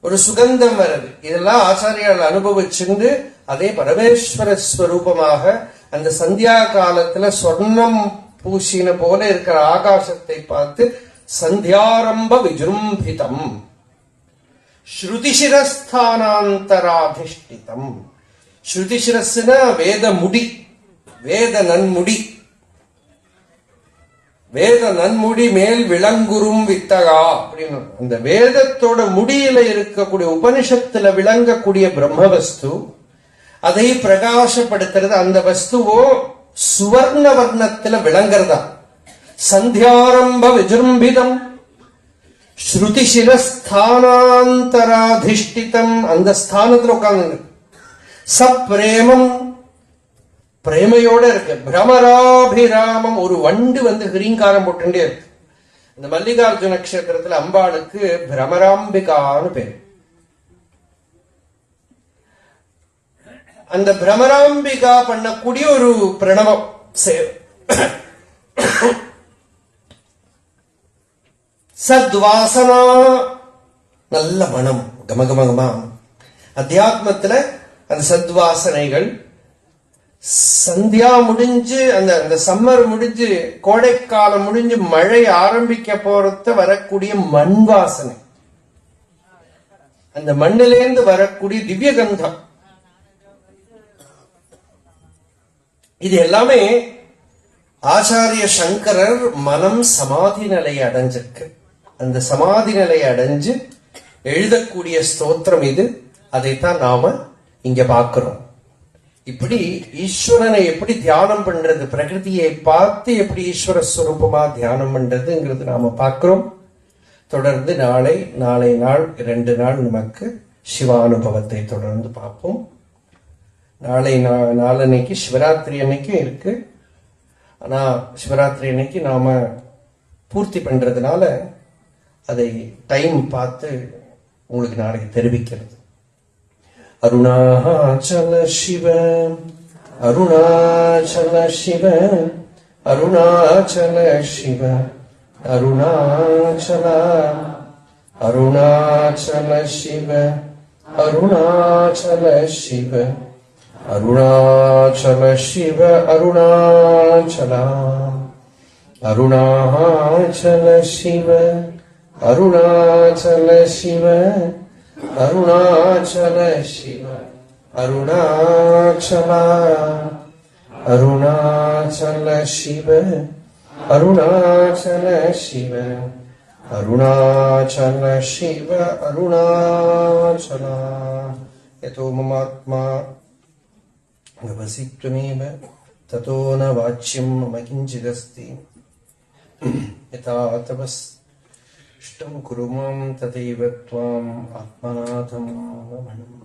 ஒரு சுகந்தம் வருது. இதெல்லாம் ஆச்சாரியால் அனுபவிச்சுண்டு அதே பரமேஸ்வர ஸ்வரூபமாக அந்த சந்தியா காலத்துல சொர்ணம் பூசின போல இருக்கிற ஆகாசத்தை பார்த்து சந்தியாரம்ப விஜృంభిதம் ஸ்ருதிசிரஸ்தானாந்தராதிஷ்டிதம். ஸ்ருதிசிரஸ்னா வேத முடி, வேத நன்முடி, வேத நன்முடி மேல் விளங்குறும் வித்தகா அப்படின்னு. அந்த வேதத்தோட முடியில இருக்கக்கூடிய உபனிஷத்துல விளங்கக்கூடிய பிரம்மவஸ்து, அதை பிரகாசப்படுத்துறது. அந்த வஸ்துவோ சுவர்ண வர்ணத்துல விளங்குறதா. சந்தியாரம்ப விஜృంభిதம் ஸ்ருதிசிரஸ்தானாந்தராதிஷ்டிதம். அந்த ஸ்தானத்துல உட்கார்ந்து சப்ரேமம், பிரேமையோட இருக்கு. பிரமராபிராமம், ஒரு வண்டு வந்து ஹிரீங்காரம் போட்டுட்டே இருக்கு. இந்த மல்லிகார்ஜுன நட்சத்திரத்துல அம்பாளுக்கு பிரமராம்பிகான்னு பேரு. அந்த பிரமராம்பிகா பண்ணக்கூடிய ஒரு பிரணவம் சத்வாசனா, நல்ல மனம், கமகமகமா. அத்தியாத்மத்துல அந்த சத்வாசனைகள். சந்தியா முடிஞ்சு அந்த சம்மர் முடிஞ்சு கோடைக்காலம் முடிஞ்சு மழை ஆரம்பிக்க போறத வரக்கூடிய மண் வாசனை, அந்த மண்ணிலேந்து வரக்கூடிய திவ்ய கந்தம், இது எல்லாமே ஆச்சாரிய சங்கரர் மனம் சமாதி நிலையை அடைஞ்சிருக்கு. அந்த சமாதி நிலையை அடைஞ்சு எழுதக்கூடிய ஸ்தோத்திரம் இது. அதைத்தான் நாம இங்க பார்க்கிறோம். இப்படி ஈஸ்வரனை எப்படி தியானம் பண்றது, பிரகிருதியை பார்த்து எப்படி ஈஸ்வர ஸ்வரூபமா தியானம் பண்றதுங்கிறது நாம பார்க்கிறோம். தொடர்ந்து நாளை நாள் 2 நாள் நமக்கு சிவானுபவத்தை தொடர்ந்து பார்ப்போம். நாளன்னைக்கு சிவராத்திரி அன்னைக்கும் இருக்கு. ஆனா சிவராத்திரி அன்னைக்கு நாம பூர்த்தி பண்றதுனால அதை டைம் பார்த்து உங்களுக்கு நாளைக்கு தெரிவிக்கிறது. அருணாச்சல சிவ அருணாச்சல சிவ அருணாச்சல சிவ அருணாச்சல அருணாச்சல சிவ அருணாச்சல சிவ அருணாச்சல சிவ அருணாச்சல அருணாச்சல சிவ அருணாச்சல சிவ அருணாச்சல சிவ அருணாச்சல அருணாச்சல சிவ அருணாச்சல சிவ அருணாச்சல சிவ அருணாச்சல. யதோ மமாத்மா வசித்வமேவ ததோ ந வாச்யம் மம கிஞ்சிதஸ்தி யதா தபஸ் இஷ்டம் குரு மாம் ததைவ த்வாம் ஆத்மநாதம் ரமணம்.